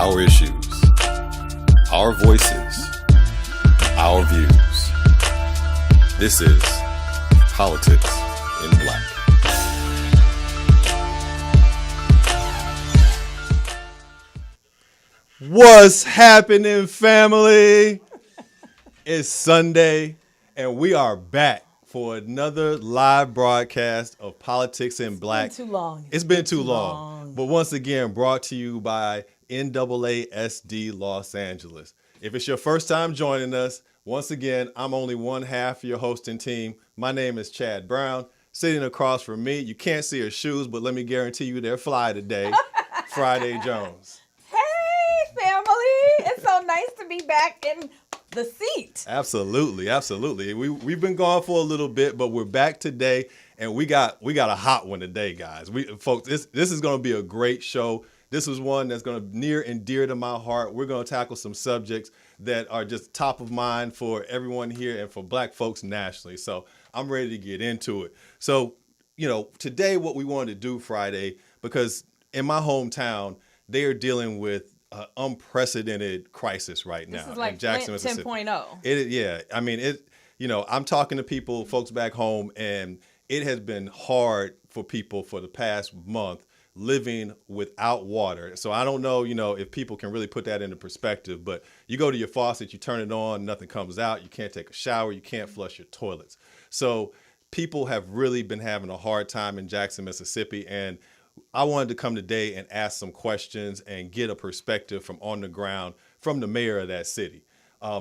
our issues, our voices, our views. This is Politics in Black. What's happening, family? It's Sunday, and we are back for another live broadcast of Politics in Black. It's been too long. It's been too long. But once again, brought to you by NAASD Los Angeles. If it's your first time joining us, once again, I'm only one half of your hosting team. My name is Chad Brown. Sitting across from me, you can't see her shoes, but let me guarantee you they're fly today, Friday Jones. Hey, family. It's so nice to be back in the seat. Absolutely. We've been gone for a little bit, but we're back today, and we got a hot one today, guys. Folks, this is going to be a great show. This is one that's going to near and dear to my heart. We're going to tackle some subjects that are just top of mind for everyone here and for Black folks nationally. So I'm ready to get into it. So, today what we wanted to do Friday, because in my hometown, they are dealing with unprecedented crisis right now. This is like in Jackson, Flint Mississippi. 10.0. I'm talking to people, folks back home, and it has been hard for people for the past month living without water. So I don't know, if people can really put that into perspective, but you go to your faucet, you turn it on, nothing comes out. You can't take a shower. You can't flush your toilets. So people have really been having a hard time in Jackson, Mississippi. And I wanted to come today and ask some questions and get a perspective from on the ground from the mayor of that city.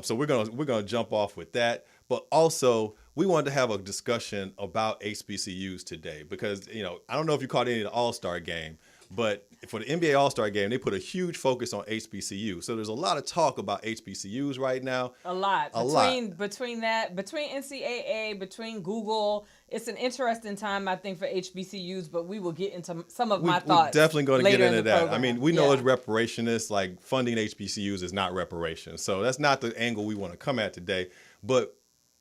So we're gonna jump off with that, but also we wanted to have a discussion about HBCUs today because I don't know if you caught any of the All-Star game, but for the NBA All-Star game they put a huge focus on HBCU. So there's a lot of talk about HBCUs right now. Between NCAA, between Google. It's an interesting time, I think, for HBCUs, but we will get into some of my thoughts. We're definitely going to get into that. Program. I mean, we know it's reparationist, like funding HBCUs is not reparations. So that's not the angle we want to come at today. But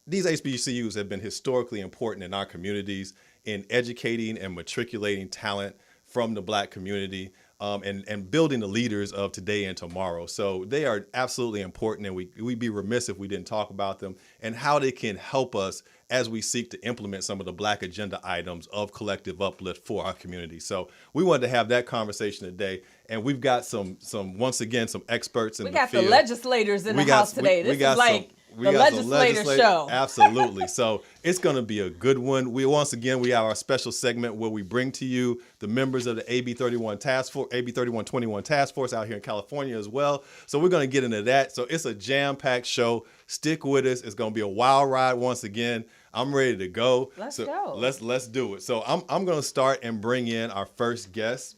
these HBCUs have been historically important in our communities in educating and matriculating talent from the Black community and building the leaders of today and tomorrow. So they are absolutely important, and we'd be remiss if we didn't talk about them and how they can help us as we seek to implement some of the Black agenda items of collective uplift for our community. So we wanted to have that conversation today, and we've got some once again, some experts in the field. We got the legislators in the house today. This is like the legislator show. Absolutely. So it's going to be a good one. We have our special segment where we bring to you the members of the AB 3121 Task Force out here in California as well. So we're going to get into that. So it's a jam-packed show. Stick with us. It's going to be a wild ride once again. I'm ready to go. Let's go. Let's do it. So I'm going to start and bring in our first guest.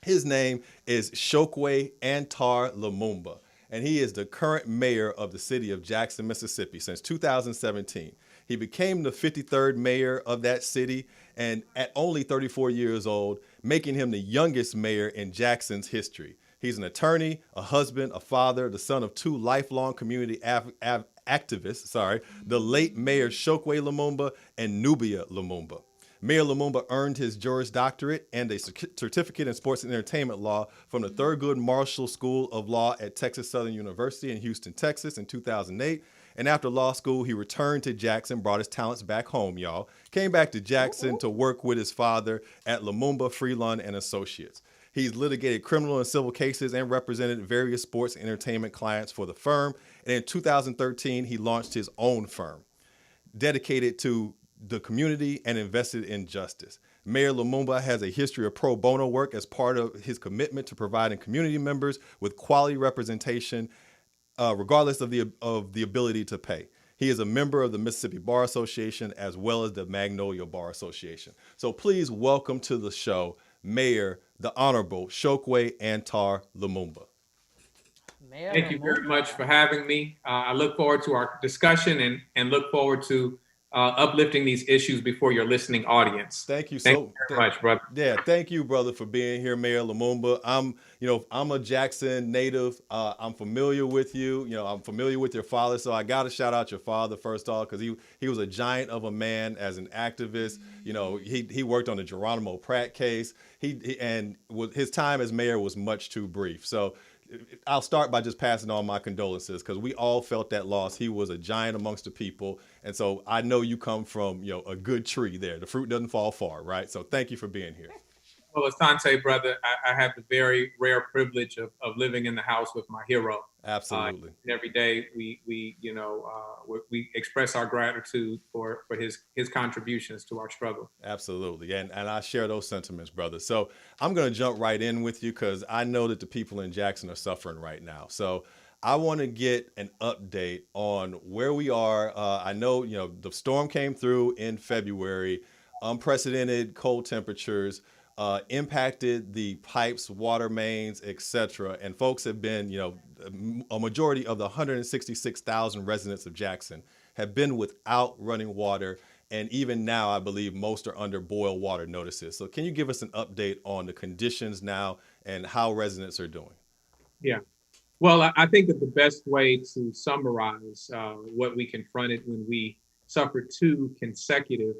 His name is Chokwe Antar Lumumba, and he is the current mayor of the city of Jackson, Mississippi since 2017. He became the 53rd mayor of that city, and at only 34 years old, making him the youngest mayor in Jackson's history. He's an attorney, a husband, a father, the son of two lifelong community activists, the late Mayor Chokwe Lumumba and Nubia Lumumba. Mayor Lumumba earned his Juris Doctorate and a certificate in sports and entertainment law from the Thurgood Marshall School of Law at Texas Southern University in Houston, Texas in 2008. And after law school, he returned to Jackson, brought his talents back home, y'all. Came back to Jackson to work with his father at Lumumba, Freelund and Associates. He's litigated criminal and civil cases and represented various sports and entertainment clients for the firm. And in 2013, he launched his own firm, dedicated to the community and invested in justice. Mayor Lumumba has a history of pro bono work as part of his commitment to providing community members with quality representation, regardless of the ability to pay. He is a member of the Mississippi Bar Association as well as the Magnolia Bar Association. So please welcome to the show, Mayor, the Honorable Chokwe Antar Lumumba. Thank you very much for having me. I look forward to our discussion and look forward to uplifting these issues before your listening audience. Thank you very much, brother. Yeah, thank you, brother, for being here, Mayor Lumumba. I'm a Jackson native. I'm familiar with you. I'm familiar with your father, so I got to shout out your father first off because he was a giant of a man as an activist. He worked on the Geronimo Pratt case. His time as mayor was much too brief. So I'll start by just passing on my condolences because we all felt that loss. He was a giant amongst the people. And so I know you come from, a good tree there. The fruit doesn't fall far, right? So thank you for being here. Well, Asante, brother, I have the very rare privilege of living in the house with my hero. Absolutely. And every day we express our gratitude for his contributions to our struggle. Absolutely. And I share those sentiments, brother. So I'm going to jump right in with you because I know that the people in Jackson are suffering right now. So I want to get an update on where we are. I know, the storm came through in February, unprecedented cold temperatures. Impacted the pipes, water mains, etc. And folks have been, a majority of the 166,000 residents of Jackson have been without running water. And even now, I believe most are under boil water notices. So can you give us an update on the conditions now and how residents are doing? Yeah. Well, I think that the best way to summarize what we confronted when we suffered two consecutive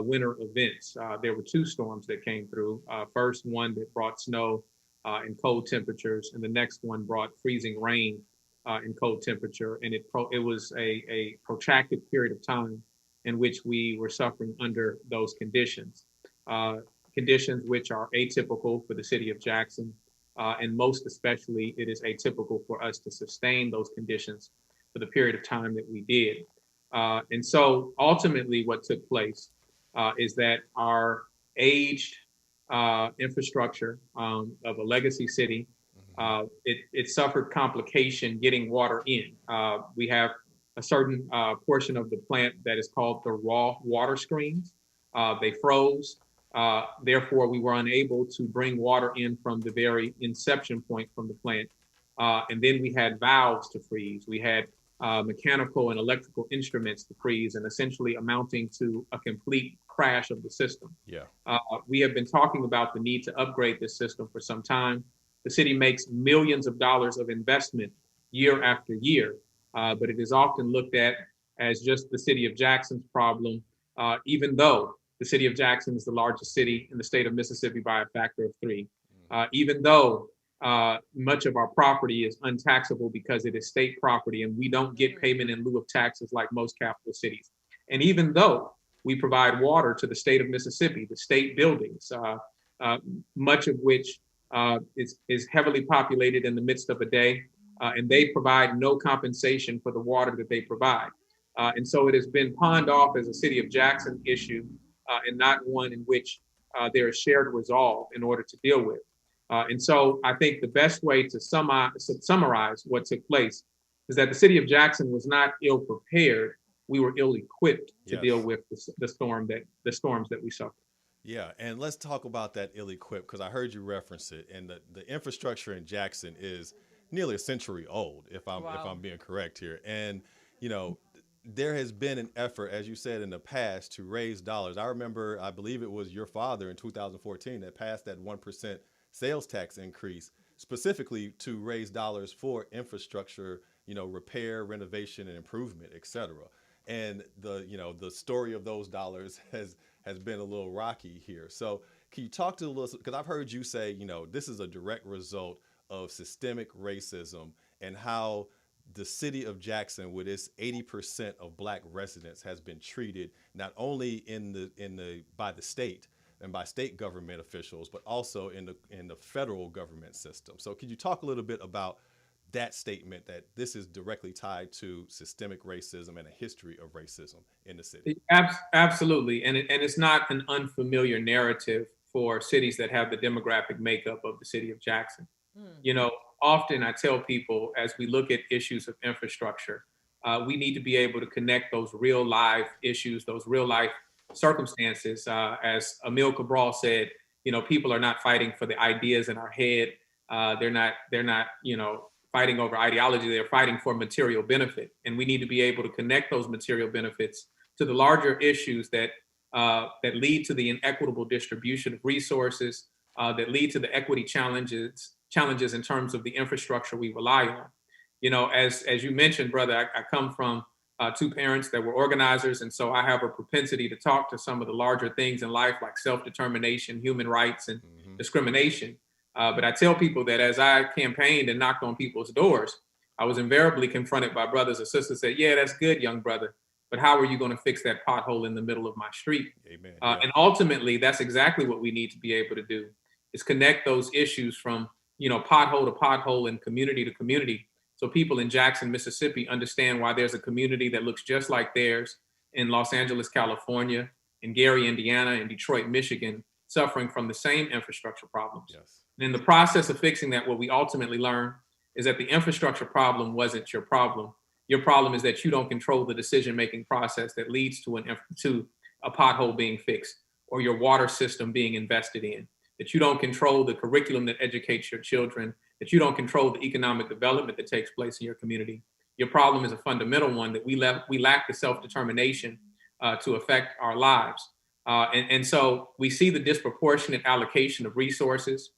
winter events. There were two storms that came through. First one that brought snow and cold temperatures, and the next one brought freezing rain and cold temperature. And it was a protracted period of time in which we were suffering under those conditions. Conditions which are atypical for the city of Jackson, and most especially it is atypical for us to sustain those conditions for the period of time that we did. And so ultimately what took place is that our aged infrastructure of a legacy city, it suffered complication getting water in. We have a certain portion of the plant that is called the raw water screens. They froze. Therefore, we were unable to bring water in from the very inception point from the plant. And then we had valves to freeze. We had mechanical and electrical instruments to freeze, and essentially amounting to a complete crash of the system. Yeah. We have been talking about the need to upgrade this system for some time. The city makes millions of dollars of investment year after year, but it is often looked at as just the city of Jackson's problem, even though the city of Jackson is the largest city in the state of Mississippi by a factor of 3. Even though much of our property is untaxable because it is state property and we don't get payment in lieu of taxes like most capital cities. And even though we provide water to the state of Mississippi, the state buildings, much of which is heavily populated in the midst of a day, and they provide no compensation for the water that they provide. And so it has been pawned off as a city of Jackson issue and not one in which there is shared resolve in order to deal with. And so I think the best way to summarize what took place is that the city of Jackson was not ill prepared. We were ill equipped to deal with the storms that we suffered. Yeah, and let's talk about that ill equipped because I heard you reference it, and the infrastructure in Jackson is nearly a century old, if I'm being correct here. And there has been an effort, as you said in the past, to raise dollars. I remember, I believe it was your father in 2014 that passed that 1% sales tax increase specifically to raise dollars for infrastructure, repair, renovation, and improvement, et cetera. And the story of those dollars has been a little rocky here. So can you talk to a little, because I've heard you say, this is a direct result of systemic racism and how the city of Jackson, with its 80% of Black residents, has been treated not only by the state and by state government officials, but also in the federal government system. So could you talk a little bit about that statement that this is directly tied to systemic racism and a history of racism in the city? Absolutely, and it's not an unfamiliar narrative for cities that have the demographic makeup of the city of Jackson. Often I tell people as we look at issues of infrastructure, we need to be able to connect those real life issues, those real life circumstances. As Emil Cabral said, people are not fighting for the ideas in our head. They're not fighting over ideology. They're fighting for material benefit. And we need to be able to connect those material benefits to the larger issues that lead to the inequitable distribution of resources, that lead to the equity challenges in terms of the infrastructure we rely on. As you mentioned, brother, I come from two parents that were organizers. And so I have a propensity to talk to some of the larger things in life, like self-determination, human rights, and discrimination. But I tell people that as I campaigned and knocked on people's doors, I was invariably confronted by brothers and sisters that, yeah, that's good, young brother, but how are you going to fix that pothole in the middle of my street? Amen. And ultimately, that's exactly what we need to be able to do, is connect those issues from, pothole to pothole and community to community. So people in Jackson, Mississippi understand why there's a community that looks just like theirs in Los Angeles, California, in Gary, Indiana, and Detroit, Michigan, suffering from the same infrastructure problems. Yes. And in the process of fixing that, what we ultimately learn is that the infrastructure problem wasn't your problem. Your problem is that you don't control the decision-making process that leads to a pothole being fixed or your water system being invested in, that you don't control the curriculum that educates your children, that you don't control the economic development that takes place in your community. Your problem is a fundamental one, that we lack the self-determination to affect our lives. And so we see the disproportionate allocation of resources.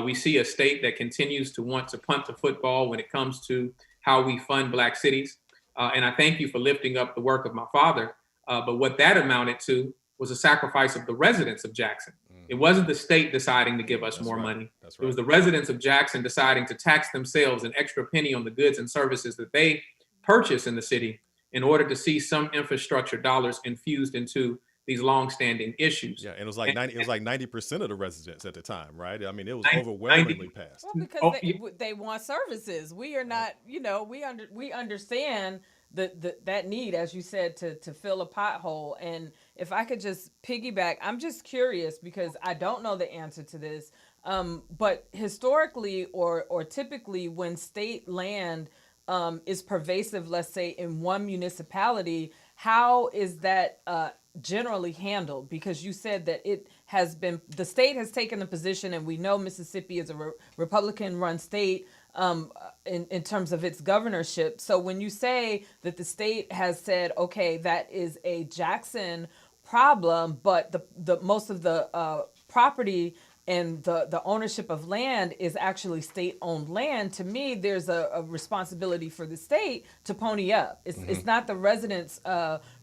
We see a state that continues to want to punt the football when it comes to how we fund Black cities. And I thank you for lifting up the work of my father. But what that amounted to was a sacrifice of the residents of Jackson. It wasn't the state deciding to give us more money. It was the residents of Jackson deciding to tax themselves an extra penny on the goods and services that they purchase in the city in order to see some infrastructure dollars infused into these longstanding issues. Yeah, and it was like 90% of the residents at the time, right? I mean, it was overwhelmingly passed. Well, because they want services. We are not, we understand that need, as you said, to fill a pothole. And if I could just piggyback, I'm just curious because I don't know the answer to this. But historically or typically when state land is pervasive, let's say in one municipality, how is that generally handled? Because you said that the state has taken the position, and we know Mississippi is a Republican-run state in terms of its governorship. So when you say that the state has said, okay, that is a Jackson problem, but the most of the property and the ownership of land is actually state-owned land, to me, there's a responsibility for the state to pony up. It's not the residents'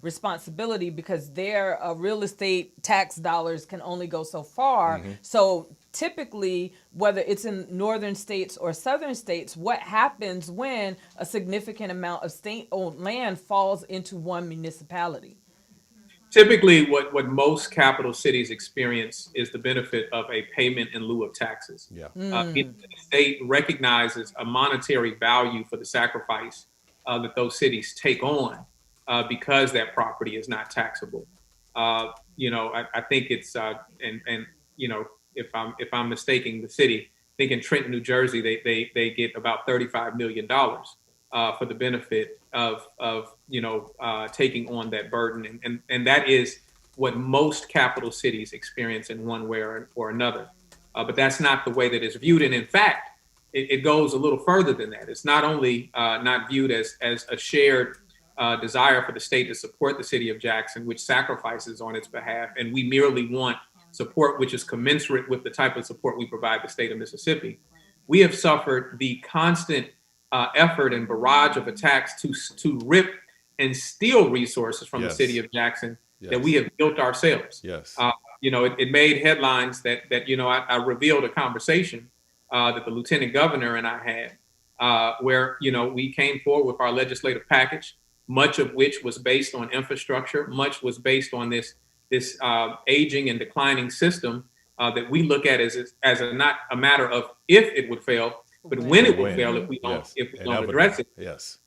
responsibility, because their real estate tax dollars can only go so far. So typically, whether it's in northern states or southern states, what happens when a significant amount of state-owned land falls into one municipality? Typically, what most capital cities experience is the benefit of a payment in lieu of taxes. Yeah. The state recognizes a monetary value for the sacrifice that those cities take on because that property is not taxable. I think it's if I'm mistaking the city, I think in Trenton, New Jersey, they get about $35 million for the benefit of taking on that burden, and that is what most capital cities experience in one way or another. But that's not the way that it's viewed, and in fact, it goes a little further than that. It's not only not viewed as a shared desire for the state to support the city of Jackson, which sacrifices on its behalf, and we merely want support which is commensurate with the type of support we provide the state of Mississippi. We have suffered the constant effort and barrage of attacks to rip and steal resources from the city of Jackson that we have built ourselves. Yes. It made headlines that I revealed a conversation that the lieutenant governor and I had where we came forward with our legislative package, much of which was based on infrastructure, much was based on this aging and declining system that we look at as not a matter of if it would fail, but when it will fail if we don't address it. Yes.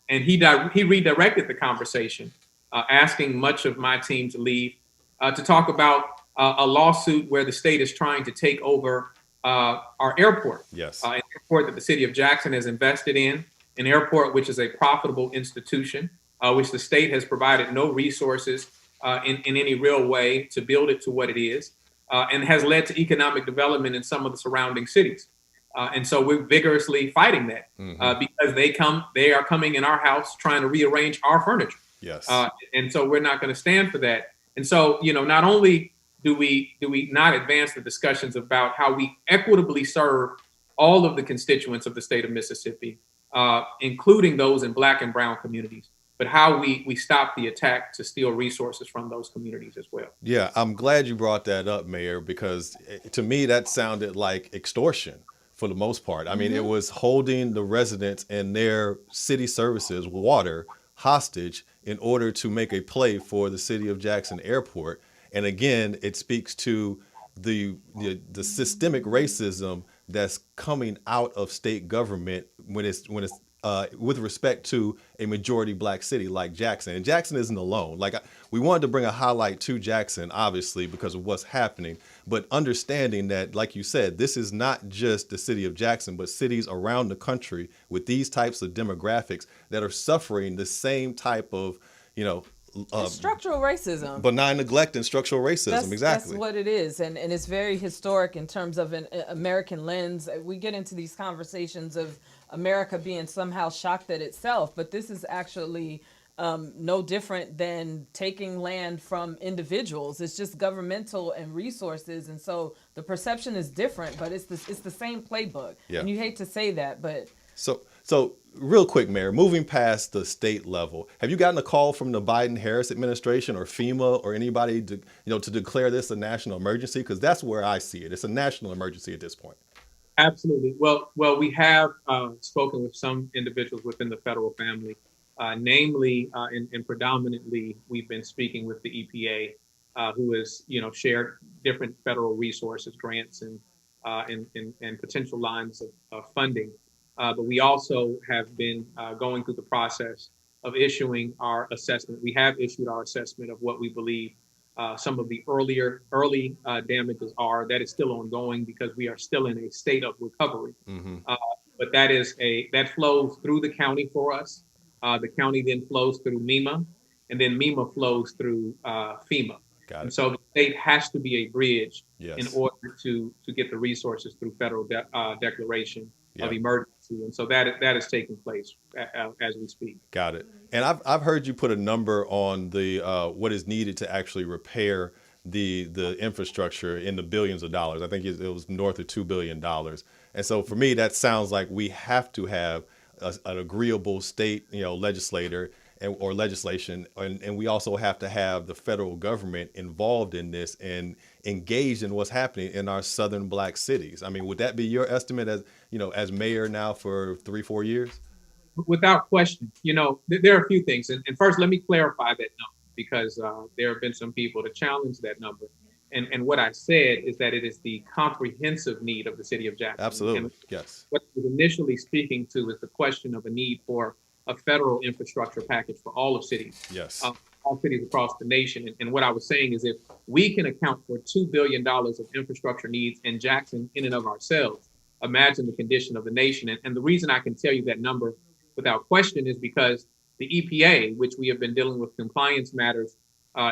And he redirected the conversation, asking much of my team to leave to talk about a lawsuit where the state is trying to take over our airport. Yes. An airport that the city of Jackson has invested in, an airport which is a profitable institution, which the state has provided no resources in any real way to build it to what it is, and has led to economic development in some of the surrounding cities. And so we're vigorously fighting that because they are coming in our house trying to rearrange our furniture. Yes. And so we're not going to stand for that. And so, not only do we not advance the discussions about how we equitably serve all of the constituents of the state of Mississippi, including those in Black and brown communities, but how we stop the attack to steal resources from those communities as well. Yeah, I'm glad you brought that up, Mayor, because to me that sounded like extortion for the most part. I mean, it was holding the residents and their city services, water, hostage in order to make a play for the city of Jackson Airport. And again, it speaks to the systemic racism that's coming out of state government when it's with respect to a majority black city like Jackson. And Jackson isn't alone. Like, we wanted to bring a highlight to Jackson, obviously, because of what's happening, but understanding that, like you said, this is not just the city of Jackson, but cities around the country with these types of demographics that are suffering the same type of, structural racism, benign neglect and structural racism. Exactly. That's what it is. And it's very historic in terms of an American lens. We get into these conversations of America being somehow shocked at itself, but this is actually no different than taking land from individuals. It's just governmental and resources. And so the perception is different, but it's the same playbook. Yeah. And you hate to say that, but. So real quick, Mayor, moving past the state level, have you gotten a call from the Biden-Harris administration or FEMA or anybody to declare this a national emergency? Because that's where I see it. It's a national emergency at this point. Absolutely. Well, we have spoken with some individuals within the federal family, namely and predominantly, we've been speaking with the EPA, who has shared different federal resources, grants, and potential lines of funding. But we also have been going through the process of issuing our assessment. We have issued our assessment of what we believe some of the early damages are. That is still ongoing because we are still in a state of recovery. But that flows through the county for us. The county then flows through MEMA, and then MEMA flows through FEMA. And so the state has to be a bridge in order to get the resources through federal declaration of emergency. And so that is taking place as we speak. Got it. And I've heard you put a number on the what is needed to actually repair the infrastructure in the billions of dollars. I think it was north of $2 billion. And so for me, that sounds like we have to have an agreeable state, legislator or legislation. And we also have to have the federal government involved in this and engaged in what's happening in our southern black cities. I mean, would that be your estimate as mayor now for 3-4 years? Without question. There are a few things. And first, let me clarify that number, because there have been some people to challenge that number. And what I said is that it is the comprehensive need of the city of Jackson. Absolutely. And yes. What I was initially speaking to is the question of a need for a federal infrastructure package for all of cities. Yes. All cities across the nation. And what I was saying is, if we can account for $2 billion of infrastructure needs in Jackson in and of ourselves, imagine the condition of the nation. And the reason I can tell you that number without question is because the EPA, which we have been dealing with compliance matters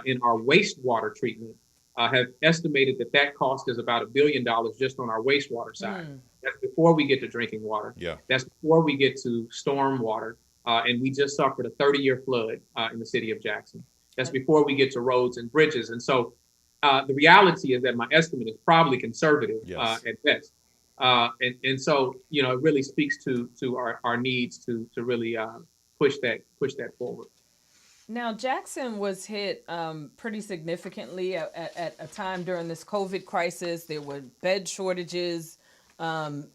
in our wastewater treatment, have estimated that cost is about $1 billion just on our wastewater side. That's before we get to drinking water. Yeah. That's before we get to storm water. And we just suffered a 30-year flood in the city of Jackson. That's before we get to roads and bridges. And so the reality is that my estimate is probably conservative at best. And so, it really speaks to our needs to really push that forward. Now, Jackson was hit pretty significantly at a time during this COVID crisis. There were bed shortages.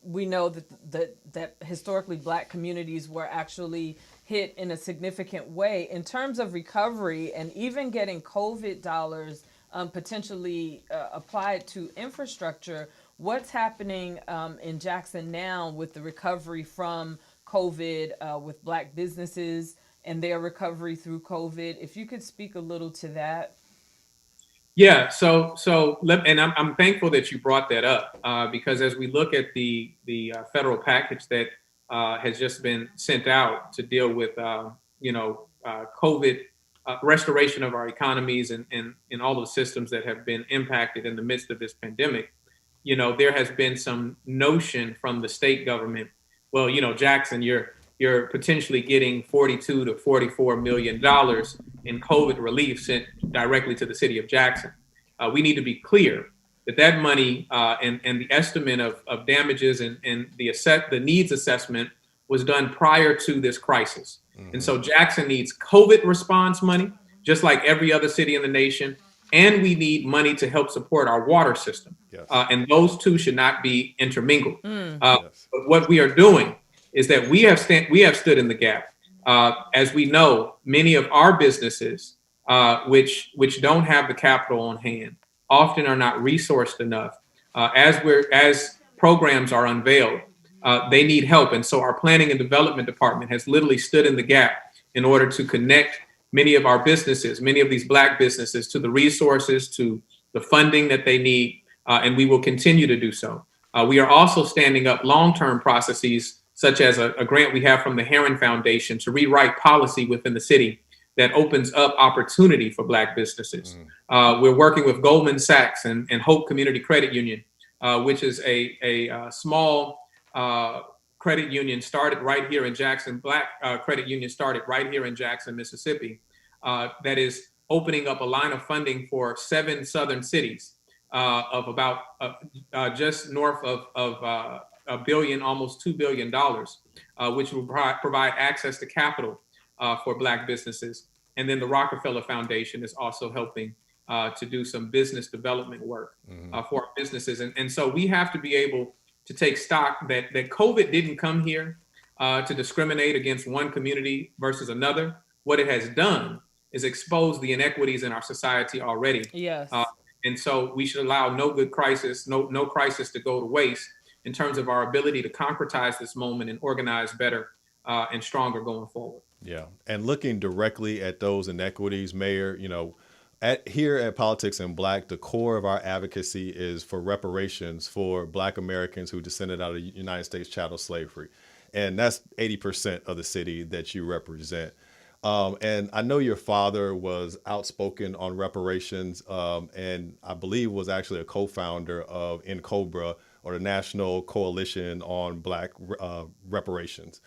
We know that historically black communities were actually hit in a significant way in terms of recovery, and even getting COVID dollars potentially applied to infrastructure. What's happening in Jackson now with the recovery from COVID, with black businesses and their recovery through COVID? If you could speak a little to that. Yeah, and I'm thankful that you brought that up because as we look at the federal package that has just been sent out to deal with COVID, restoration of our economies and all the systems that have been impacted in the midst of this pandemic, there has been some notion from the state government. Well, Jackson, you're potentially getting $42 to $44 million in COVID relief sent directly to the city of Jackson. We need to be clear that money and the estimate of damages and the needs assessment was done prior to this crisis. And so Jackson needs COVID response money, just like every other city in the nation. And we need money to help support our water system. Yes. And those two should not be intermingled. Yes. But what we are doing is that we have stood in the gap. As we know, many of our businesses, which don't have the capital on hand, often are not resourced enough. As programs are unveiled, they need help. And so our planning and development department has literally stood in the gap in order to connect many of our businesses, many of these Black businesses, to the resources, to the funding that they need. And we will continue to do so. We are also standing up long-term processes, such as a grant we have from the Heron Foundation to rewrite policy within the city that opens up opportunity for Black businesses. We're working with Goldman Sachs and Hope Community Credit Union, which is a small credit union started right here in Jackson, Black credit union started right here in Jackson, Mississippi, that is opening up a line of funding for 7 southern cities of about just north of $1 billion, almost $2 billion, which will provide access to capital for Black businesses. And then the Rockefeller Foundation is also helping to do some business development work for our businesses. And so we have to be able to take stock that COVID didn't come here to discriminate against one community versus another. What it has done is expose the inequities in our society already. Yes. And so we should allow no crisis to go to waste in terms of our ability to concretize this moment and organize better and stronger going forward. Yeah. And looking directly at those inequities, Mayor, here at Politics in Black, the core of our advocacy is for reparations for Black Americans who descended out of the United States chattel slavery. And that's 80% of the city that you represent. And I know your father was outspoken on reparations, and I believe was actually a co-founder of NCOBRA, or the National Coalition on Black Reparations.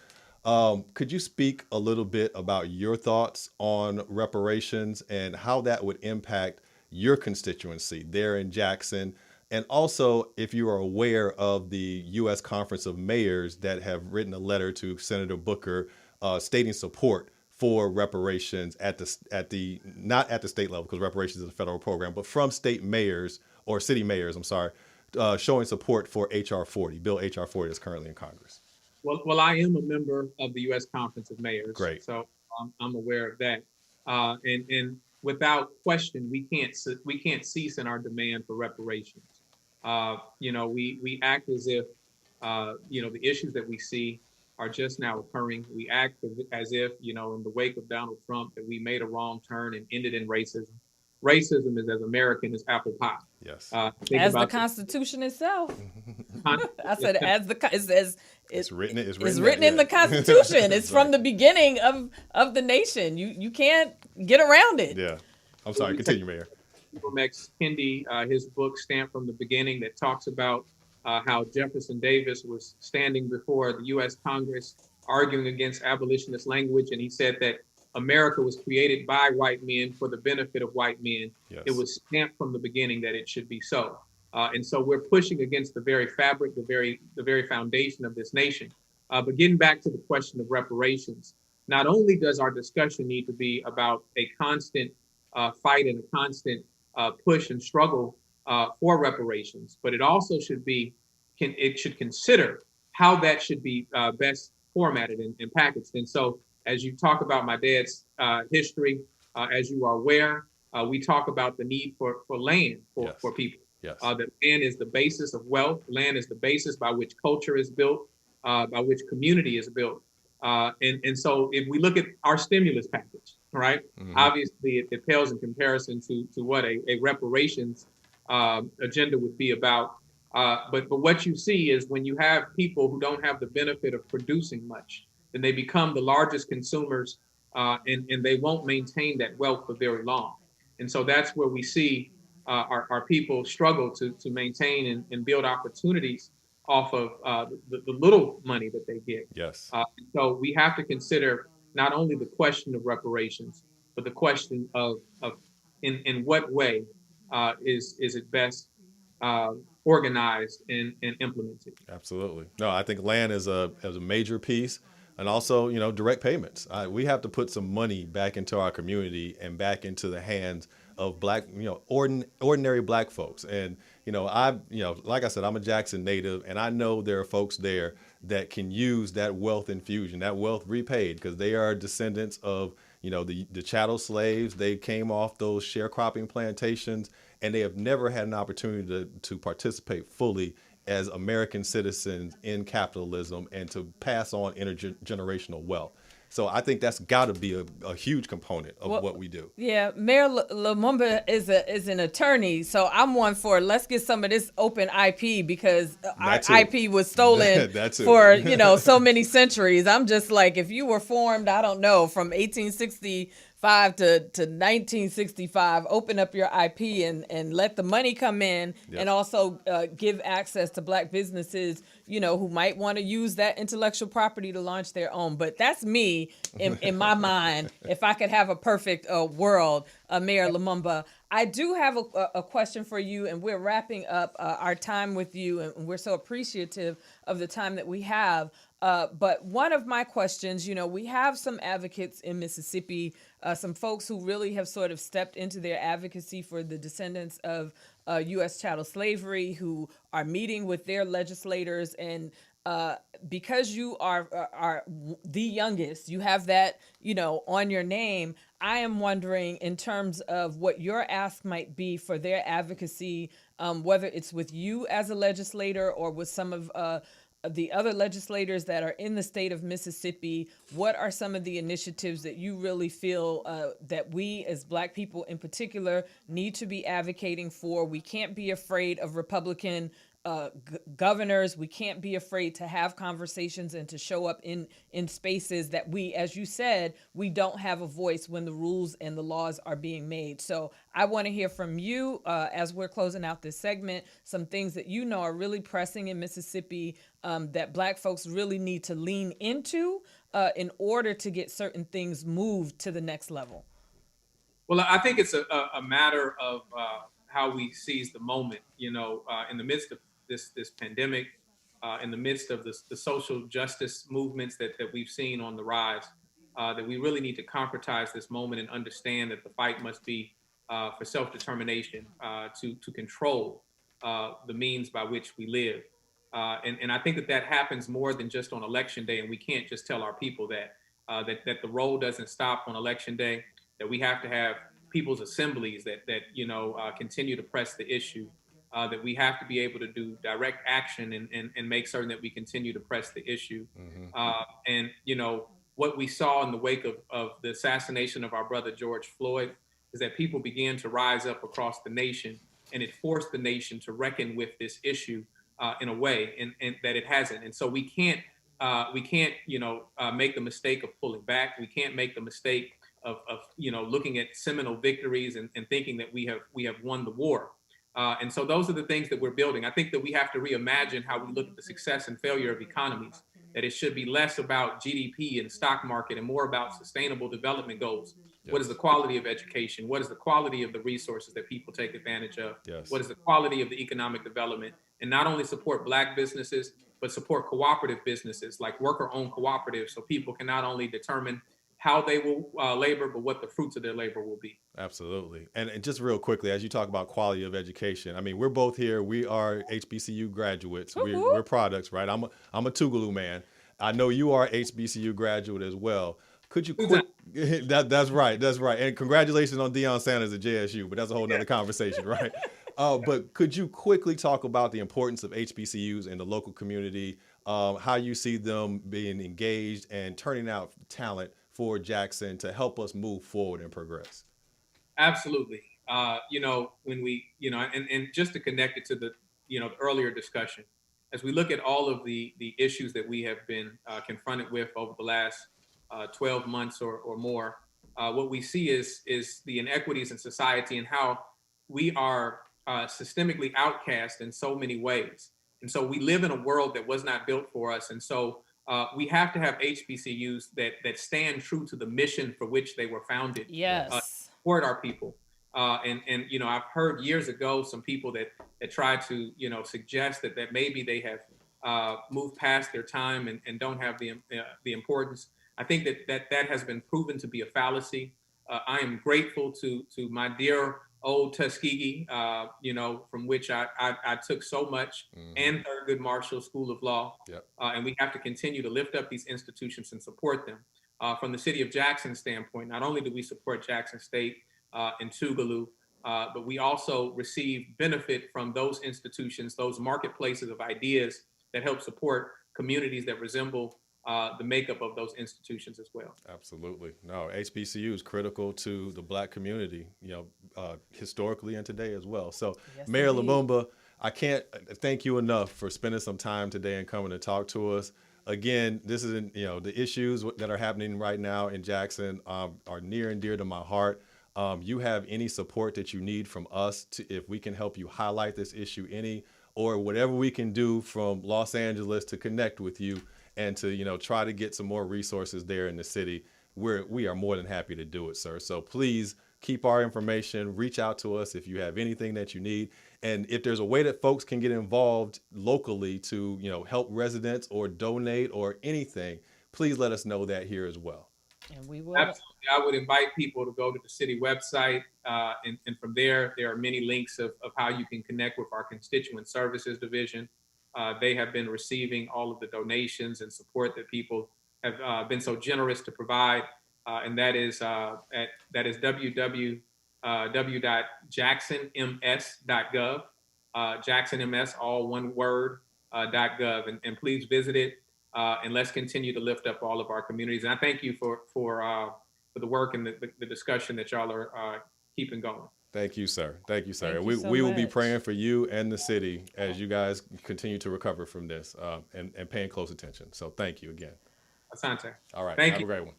Could you speak a little bit about your thoughts on reparations and how that would impact your constituency there in Jackson? And also, if you are aware of the U.S. Conference of Mayors that have written a letter to Senator Booker stating support for reparations at the not at the state level, because reparations is a federal program, but from state mayors or city mayors, showing support for H.R. 40, Bill H.R. 40 that's currently in Congress. Well, I am a member of the U.S. Conference of Mayors. Great. So I'm aware of that. And without question, we can't cease in our demand for reparations. We act as if the issues that we see are just now occurring. We act as if in the wake of Donald Trump that we made a wrong turn and ended in racism. Racism is as American as apple pie. Yes. As the Constitution itself. I said, it's written in the Constitution. It's from the beginning of the nation. You can't get around it. Yeah. I'm sorry. Continue, Mayor. Max Kendi, his book Stamped from the Beginning, that talks about how Jefferson Davis was standing before the U.S. Congress arguing against abolitionist language, and he said that America was created by white men for the benefit of white men. Yes. It was stamped from the beginning that it should be so. And so we're pushing against the very fabric, the very foundation of this nation. But getting back to the question of reparations, not only does our discussion need to be about a constant fight and a constant push and struggle for reparations, but it also should consider how that should be best formatted and packaged. And so as you talk about my dad's history, as you are aware, we talk about the need for land for people. Yes. That land is the basis of wealth. Land is the basis by which culture is built, by which community is built. And so if we look at our stimulus package, right, obviously it pales in comparison to what a reparations agenda would be about. But what you see is when you have people who don't have the benefit of producing much, then they become the largest consumers and they won't maintain that wealth for very long. And so that's where we see our people struggle to maintain and build opportunities off of the little money that they get. Yes. So we have to consider not only the question of reparations, but the question of in what way is it best organized and implemented. Absolutely. No, I think land is a major piece. And also, direct payments. We have to put some money back into our community and back into the hands of black, ordinary black folks. And, like I said, I'm a Jackson native, and I know there are folks there that can use that wealth infusion, that wealth repaid, because they are descendants of, the chattel slaves. They came off those sharecropping plantations, and they have never had an opportunity to participate fully as American citizens in capitalism and to pass on intergenerational wealth. So I think that's got to be a huge component of what we do. Yeah, Mayor Lumumba is an attorney, so I'm one for let's get some of this open IP, because our IP was stolen for so many centuries. I'm just like, if you were formed, I don't know, from 1865 to 1965, open up your IP and let the money come in, and also give access to black businesses, who might want to use that intellectual property to launch their own. But that's me in my mind. If I could have a perfect world, Mayor Lumumba. I do have a question for you, and we're wrapping up our time with you, and we're so appreciative of the time that we have. But one of my questions, we have some advocates in Mississippi, some folks who really have sort of stepped into their advocacy for the descendants of U.S. chattel slavery, who are meeting with their legislators. And because you are the youngest, you have that, on your name. I am wondering, in terms of what your ask might be for their advocacy, whether it's with you as a legislator or with some of the other legislators that are in the state of Mississippi. What are some of the initiatives that you really feel that we as black people in particular need to be advocating for? We can't be afraid of Republican governors. We can't be afraid to have conversations and to show up in spaces that we, as you said, we don't have a voice when the rules and the laws are being made. So I want to hear from you as we're closing out this segment, some things that are really pressing in Mississippi that black folks really need to lean into in order to get certain things moved to the next level. Well, I think it's a matter of how we seize the moment, in the midst of this pandemic, in the midst of the social justice movements that we've seen on the rise, that we really need to concretize this moment and understand that the fight must be for self-determination, to control the means by which we live. And I think that happens more than just on election day, and we can't just tell our people that the roll doesn't stop on election day, that we have to have people's assemblies that continue to press the issue, that we have to be able to do direct action and make certain that we continue to press the issue. And what we saw in the wake of the assassination of our brother George Floyd is that people began to rise up across the nation, and it forced the nation to reckon with this issue in a way, and that it hasn't. And so we can't make the mistake of pulling back. We can't make the mistake of looking at seminal victories and thinking that we have won the war. And so those are the things that we're building. I think that we have to reimagine how we look at the success and failure of economies, that it should be less about GDP and stock market and more about sustainable development goals. Yes. What is the quality of education? What is the quality of the resources that people take advantage of? Yes. What is the quality of the economic development? And not only support black businesses, but support cooperative businesses like worker-owned cooperatives, so people can not only determine how they will labor, but what the fruits of their labor will be. Absolutely. And just real quickly, as you talk about quality of education, I mean, we're both here. We are HBCU graduates. We're products, right? I'm a Tougaloo man. I know you are HBCU graduate as well. Could you that's right. And congratulations on Deion Sanders at JSU, but that's a whole nother conversation, right? But could you quickly talk about the importance of HBCUs in the local community, how you see them being engaged and turning out talent for Jackson to help us move forward and progress? Absolutely. When we, and just to connect it to the, earlier discussion, as we look at all of the issues that we have been confronted with over the last 12 months or more, what we see is the inequities in society and how we are systemically outcast in so many ways. And so we live in a world that was not built for us. And so we have to have HBCUs that stand true to the mission for which they were founded. Yes. Support our people. And I've heard years ago some people that try to, suggest that maybe they have move past their time and don't have the importance. I think that has been proven to be a fallacy. I am grateful to my dear old Tuskegee, from which I took so much, and Thurgood Marshall School of Law. Yep. And we have to continue to lift up these institutions and support them. From the city of Jackson standpoint, not only do we support Jackson State and Tougaloo, but we also receive benefit from those institutions, those marketplaces of ideas that help support communities that resemble the makeup of those institutions as well. Absolutely. No, HBCU is critical to the Black community, historically and today as well. So, Yes, Mayor indeed. Lumumba, I can't thank you enough for spending some time today and coming to talk to us. Again, this is, the issues that are happening right now in Jackson are near and dear to my heart. You have any support that you need from us if we can help you highlight this issue or whatever we can do from Los Angeles to connect with you and to, try to get some more resources there in the city, we are more than happy to do it, sir. So please keep our information, reach out to us if you have anything that you need. And if there's a way that folks can get involved locally to, help residents or donate or anything, please let us know that here as well. And we will. Absolutely. I would invite people to go to the city website, and from there are many links of how you can connect with our Constituent Services Division. They have been receiving all of the donations and support that people have been so generous to provide, and that is www.jacksonms.gov, JacksonMS, all one word, .gov, and please visit it, and let's continue to lift up all of our communities. And I thank you for the work and the discussion that y'all are keeping going. Thank you, sir. Thank you, sir. Thank We you so will be much. praying for you and the city as you guys continue to recover from this, and paying close attention. So thank you again. Asante. All right. Thank Have you. a great one.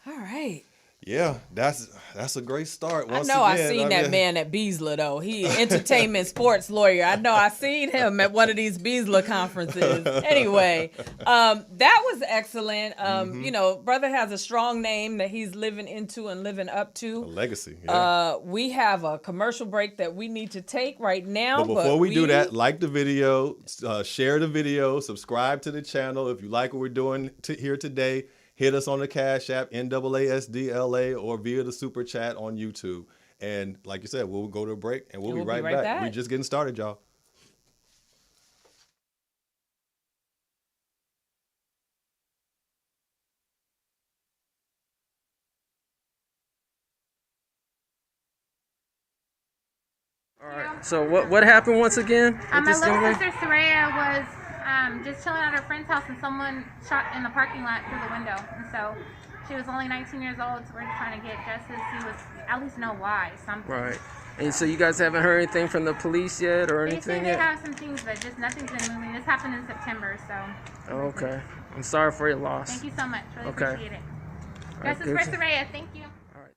All right. Yeah, that's a great start. I know I seen that man at Beasler though. He entertainment sports lawyer. I know I seen him at one of these Beasler conferences. Anyway, that was excellent. Brother has a strong name that he's living into and living up to. A legacy. Yeah. We have a commercial break that we need to take right now. But before we do that, like the video, share the video, subscribe to the channel. If you like what we're doing here today, hit us on the Cash App, NAASDLA, or via the Super Chat on YouTube. And like you said, we'll go to a break, and we'll be right back. We're just getting started, y'all. All right. So what happened once again? My little sister Soraya was just chilling at her friend's house, and someone shot in the parking lot through the window. And so she was only 19 years old, so we're just trying to get justice. At least know why, something. Right. And so you guys haven't heard anything from the police yet or They say anything they yet? have some things, but just nothing's been moving. This happened in September, so. Okay. I'm sorry for your loss. Thank you so much. Really Okay. appreciate it. All right, Justice good. for Soraya. Thank you. All right.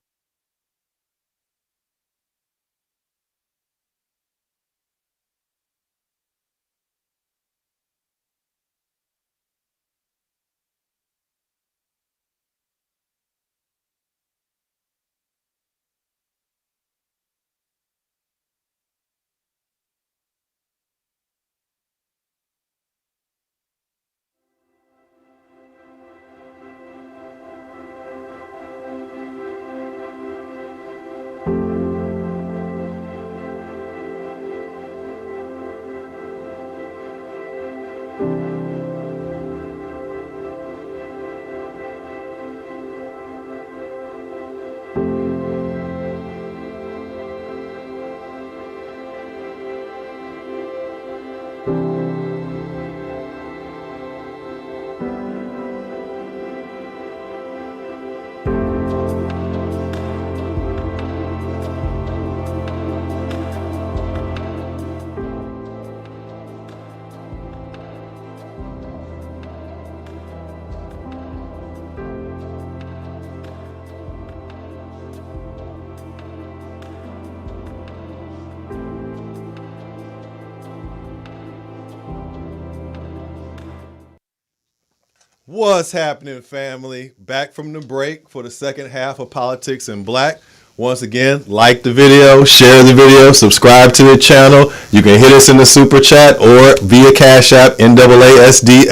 What's happening, family? Back from the break for the second half of Politics in Black. Once again, like the video, share the video, subscribe to the channel. You can hit us in the super chat or via Cash App, NAASD.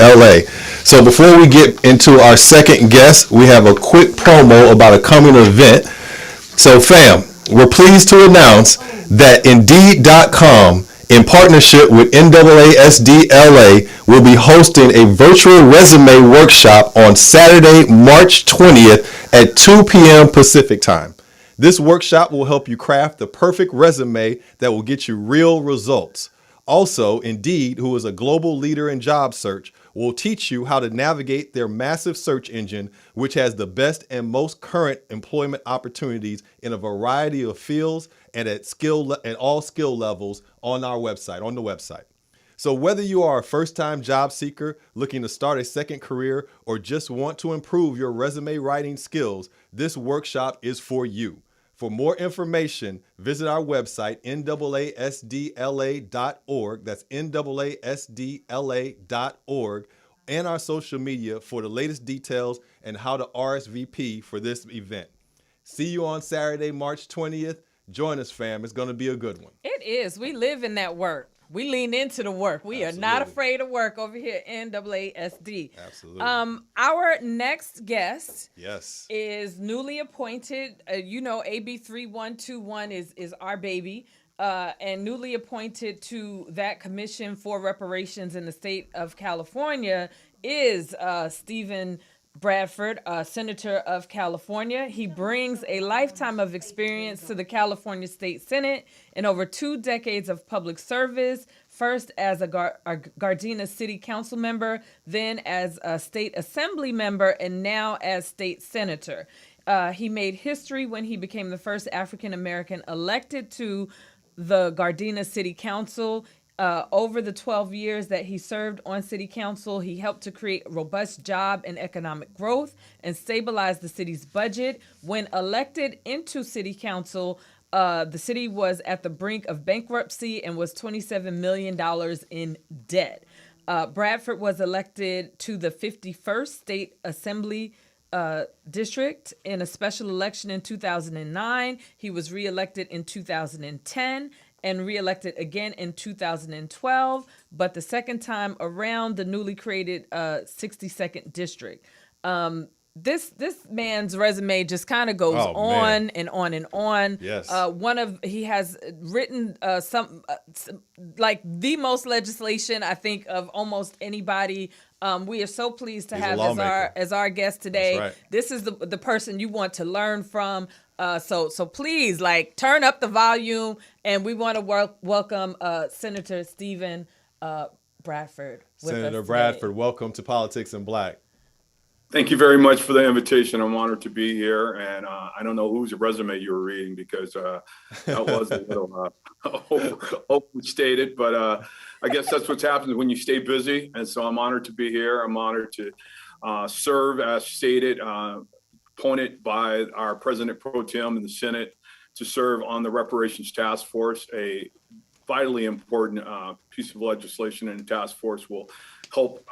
So before we get into our second guest, we have a quick promo about a coming event. So fam, we're pleased to announce that Indeed.com, in partnership with NAASD, will be hosting a virtual resume workshop on Saturday, March 20th at 2 p.m. Pacific time. This workshop will help you craft the perfect resume that will get you real results. Also, Indeed, who is a global leader in job search, will teach you how to navigate their massive search engine, which has the best and most current employment opportunities in a variety of fields and at all skill levels on the website. So whether you are a first-time job seeker looking to start a second career or just want to improve your resume writing skills, this workshop is for you. For more information, visit our website, NAASDLA.org. That's NAASDLA.org, and our social media for the latest details and how to RSVP for this event. See you on Saturday, March 20th. Join us, fam. It's going to be a good one. It is. We live in that work. We lean into the work. We Absolutely. are not afraid of work over here at NAASD. Absolutely. Our next guest is newly appointed. AB 3121 is our baby. And newly appointed to that commission for reparations in the state of California is Stephen Bradford, Senator of California. He brings a lifetime of experience to the California State Senate and over 2 decades of public service, first as a Gardena City Council member, then as a state assembly member, and now as state senator. He made history when he became the first African American elected to the Gardena City Council. Over the 12 years that he served on city council, he helped to create robust job and economic growth and stabilize the city's budget. When elected into city council, the city was at the brink of bankruptcy and was $27 million in debt. Bradford was elected to the 51st State Assembly district in a special election in 2009. He was reelected in 2010 and reelected again in 2012, but the second time around, the newly created 62nd district. This man's resume just kind of goes on and on and on. Yes. He has written some like the most legislation, I think, of almost anybody. We are so pleased to have as our guest today. That's right. This is the person you want to learn from. So please, turn up the volume, and we want to welcome Senator Stephen Bradford. Senator Bradford, welcome to Politics in Black. Thank you very much for the invitation. I'm honored to be here, and I don't know whose resume you were reading because that was a little overstated, but I guess that's what's happened when you stay busy, and so I'm honored to be here. I'm honored to serve as stated, appointed by our President Pro Tem in the Senate to serve on the Reparations Task Force, a vitally important piece of legislation, and the task force will help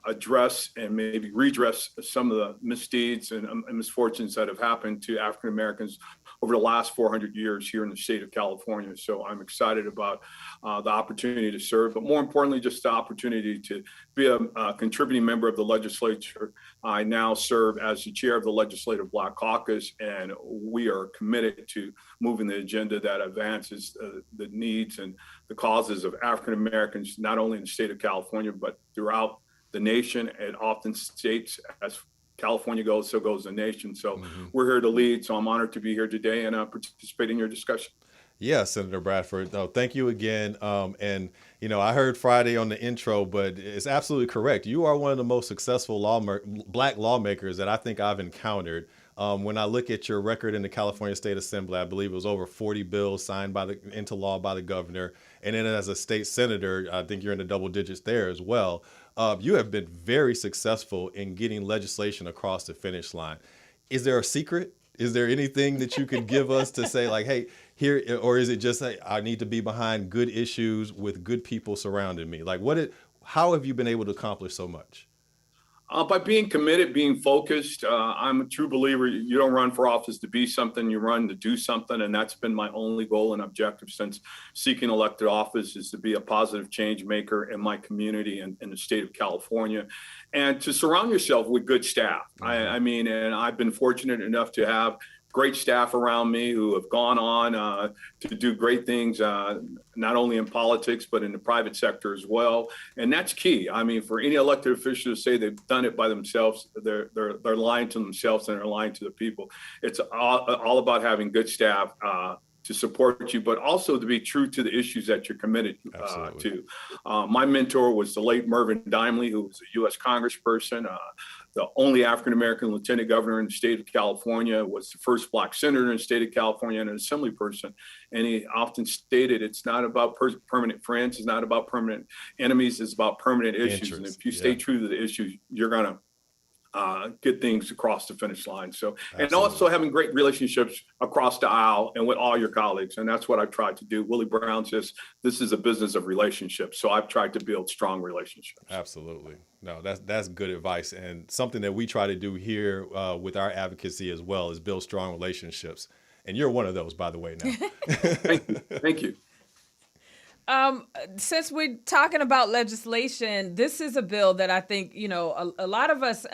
address and maybe redress some of the misdeeds and misfortunes that have happened to African Americans over the last 400 years here in the state of California. So I'm excited about the opportunity to serve, but more importantly, just the opportunity to be a contributing member of the legislature. I now serve as the chair of the Legislative Black Caucus, and we are committed to moving the agenda that advances the needs and the causes of African Americans, not only in the state of California, but throughout the nation. And often states, as California goes, so goes the nation. So we're here to lead. So I'm honored to be here today and participate in your discussion. Yeah, Senator Bradford. No, thank you again. And, I heard Friday on the intro, but it's absolutely correct. You are one of the most successful black lawmakers that I think I've encountered. When I look at your record in the California State Assembly, I believe it was over 40 bills signed into law by the governor. And then as a state senator, I think you're in the double digits there as well. You have been very successful in getting legislation across the finish line. Is there a secret? Is there anything that you could give us to say hey, here, or is it just I need to be behind good issues with good people surrounding me? How have you been able to accomplish so much? By being committed, being focused. I'm a true believer. You don't run for office to be something, you run to do something. And that's been my only goal and objective since seeking elected office, is to be a positive change maker in my community and in the state of California, and to surround yourself with good staff. I mean, and I've been fortunate enough to have great staff around me who have gone on to do great things, not only in politics, but in the private sector as well. And that's key. I mean, for any elected official to say they've done it by themselves, they're lying to themselves and they're lying to the people. It's all about having good staff to support you, but also to be true to the issues that you're committed to. My mentor was the late Mervyn Dimely, who was a U.S. Congressperson, the only African-American lieutenant governor in the state of California, was the first Black senator in the state of California, and an assembly person. And he often stated, it's not about permanent friends, it's not about permanent enemies, it's about permanent issues. And if you stay true to the issues, you're gonna get things across the finish line. So, and also having great relationships across the aisle and with all your colleagues. And that's what I've tried to do. Willie Brown says, this is a business of relationships. So I've tried to build strong relationships. Absolutely. No, that's good advice. And something that we try to do here with our advocacy as well is build strong relationships. And you're one of those, by the way, now. Thank you. Thank you. Since we're talking about legislation, this is a bill that I think, you know, a lot of us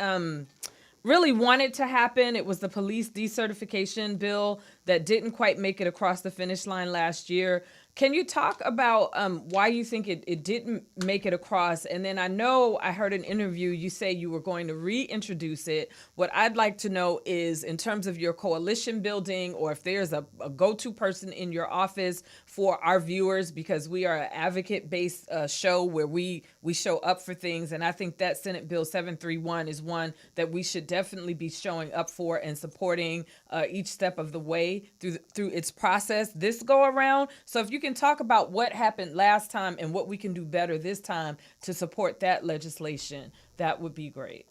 really wanted to happen. It was the police decertification bill that didn't quite make it across the finish line last year. Can you talk about why you think it didn't make it across? And then I know I heard an interview, you say you were going to reintroduce it. What I'd like to know is, in terms of your coalition building, or if there's a go-to person in your office for our viewers, because we are an advocate-based show where we show up for things. And I think that Senate Bill 731 is one that we should definitely be showing up for and supporting each step of the way through its process this go around. So if you can talk about what happened last time and what we can do better this time to support that legislation, that would be great.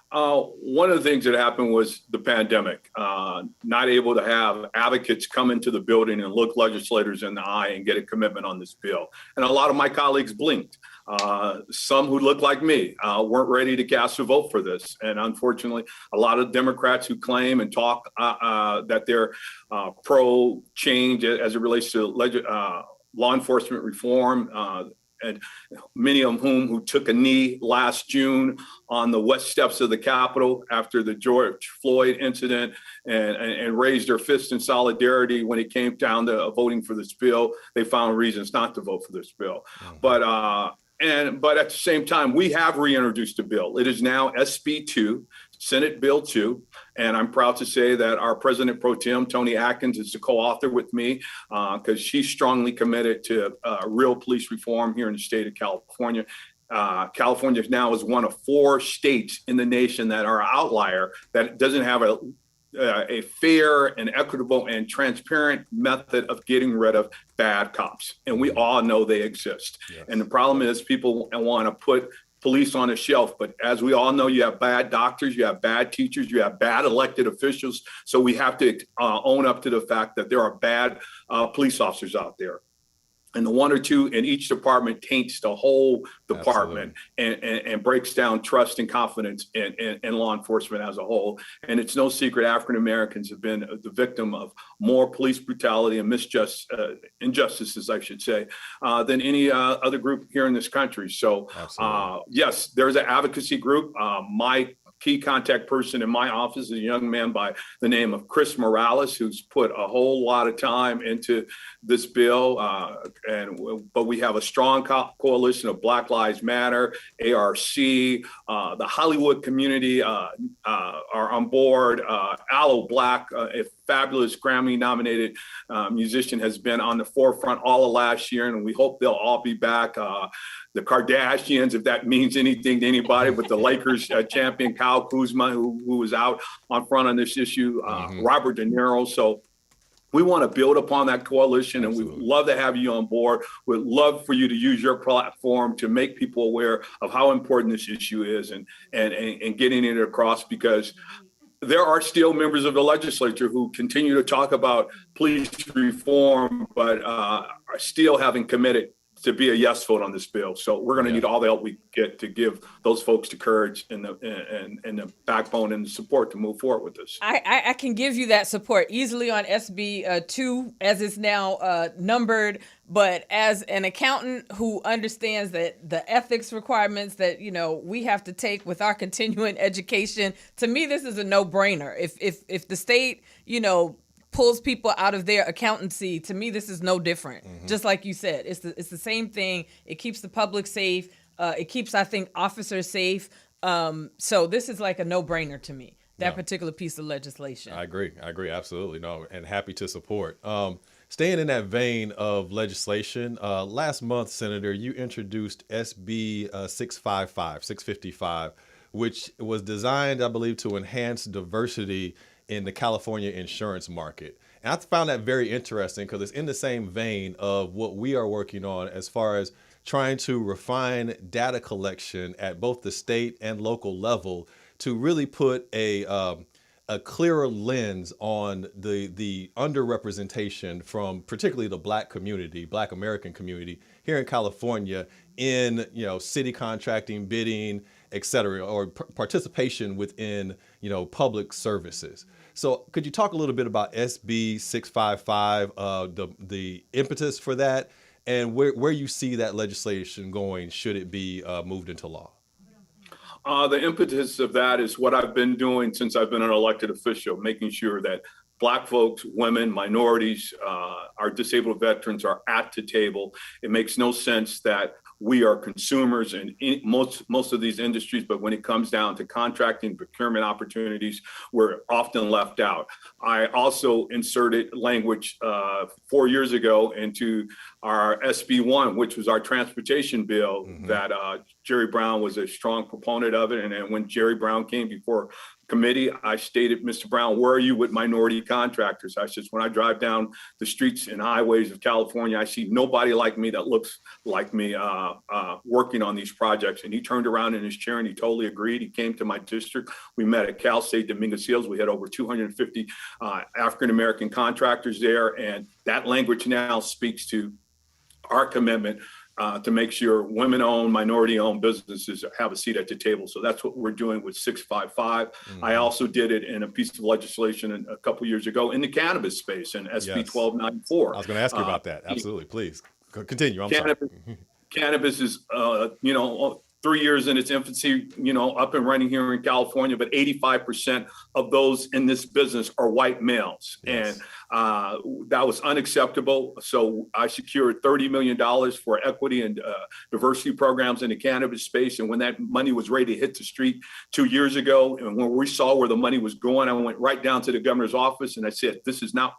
One of the things that happened was the pandemic, not able to have advocates come into the building and look legislators in the eye and get a commitment on this bill. And a lot of my colleagues blinked. Some who look like me weren't ready to cast a vote for this. And unfortunately, a lot of Democrats who claim and talk that they're pro change as it relates to law enforcement reform, and many of whom who took a knee last June on the west steps of the Capitol after the George Floyd incident and raised their fist in solidarity when it came down to voting for this bill. They found reasons not to vote for this bill. But at the same time, we have reintroduced the bill. It is now SB 2, Senate Bill 2, and I'm proud to say that our President Pro Tem, Toni Atkins, is the co-author with me because she's strongly committed to real police reform here in the state of California. California now is one of 4 states in the nation that are an outlier that doesn't have a fair and equitable and transparent method of getting rid of bad cops. And we all know they exist. Yes. And the problem is people want to put police on a shelf, but as we all know, you have bad doctors, you have bad teachers, you have bad elected officials. So we have to own up to the fact that there are bad police officers out there. And the 1 or 2 in each department taints the whole department and breaks down trust and confidence in law enforcement as a whole. And it's no secret African Americans have been the victim of more police brutality and injustices, I should say, than any other group here in this country. So yes, there's an advocacy group. My key contact person in my office is a young man by the name of Chris Morales, who's put a whole lot of time into this bill. But we have a strong coalition of Black Lives Matter, ARC, the Hollywood community are on board. Aloe Black, a fabulous Grammy-nominated musician, has been on the forefront all of last year, and we hope they'll all be back. The Kardashians, if that means anything to anybody, but the Lakers champion Kyle Kuzma, who was out on front on this issue, Robert De Niro. So we want to build upon that coalition, and we'd love to have you on board. We'd love for you to use your platform to make people aware of how important this issue is and getting it across, because there are still members of the legislature who continue to talk about police reform, but are still haven't committed to be a yes vote on this bill. So we're going to need all the help we get to give those folks the courage and the backbone and the support to move forward with this. I can give you that support easily on SB 2 as it's now numbered, but as an accountant who understands that the ethics requirements that, you know, we have to take with our continuing education, to me, this is a no-brainer. If the state, you know, pulls people out of their accountancy, to me, this is no different. Just like you said, it's the same thing. It keeps the public safe. It keeps, I think, officers safe. So this is like a no-brainer to me, that particular piece of legislation. I agree. Absolutely. No, and happy to support. Staying in that vein of legislation, last month, Senator, you introduced SB 655, which was designed, I believe, to enhance diversity in the California insurance market. And I found that very interesting because it's in the same vein of what we are working on as far as trying to refine data collection at both the state and local level to really put a clearer lens on the underrepresentation from particularly the Black community, Black American community here in California in, you know, city contracting, bidding, et cetera, or participation within, you know, public services. So could you talk a little bit about SB 655, the impetus for that, and where you see that legislation going should it be moved into law? The impetus of that is what I've been doing since I've been an elected official, making sure that Black folks, women, minorities, our disabled veterans are at the table. It makes no sense that we are consumers in most of these industries, but when it comes down to contracting, procurement opportunities, we're often left out. I also inserted language 4 years ago into our SB1, which was our transportation bill, that Jerry Brown was a strong proponent of it. And then when Jerry Brown came before committee, I stated, Mr. Brown, where are you with minority contractors? I said, when I drive down the streets and highways of California, I see nobody like me that looks like me working on these projects. And he turned around in his chair and he totally agreed. He came to my district. We met at Cal State Dominguez Hills. We had over 250 African-American contractors there. And that language now speaks to our commitment to make sure women-owned, minority-owned businesses have a seat at the table. So that's what we're doing with 655. I also did it in a piece of legislation a couple years ago in the cannabis space in SB 1294. I was going to ask you about that. Absolutely. Please continue. I'm sorry. Cannabis is, 3 years in its infancy, up and running here in California, but 85% of those in this business are white males. Yes. And that was unacceptable. So I secured $30 million for equity and diversity programs in the cannabis space. And when that money was ready to hit the street 2 years ago, and when we saw where the money was going, I went right down to the governor's office and I said, this is not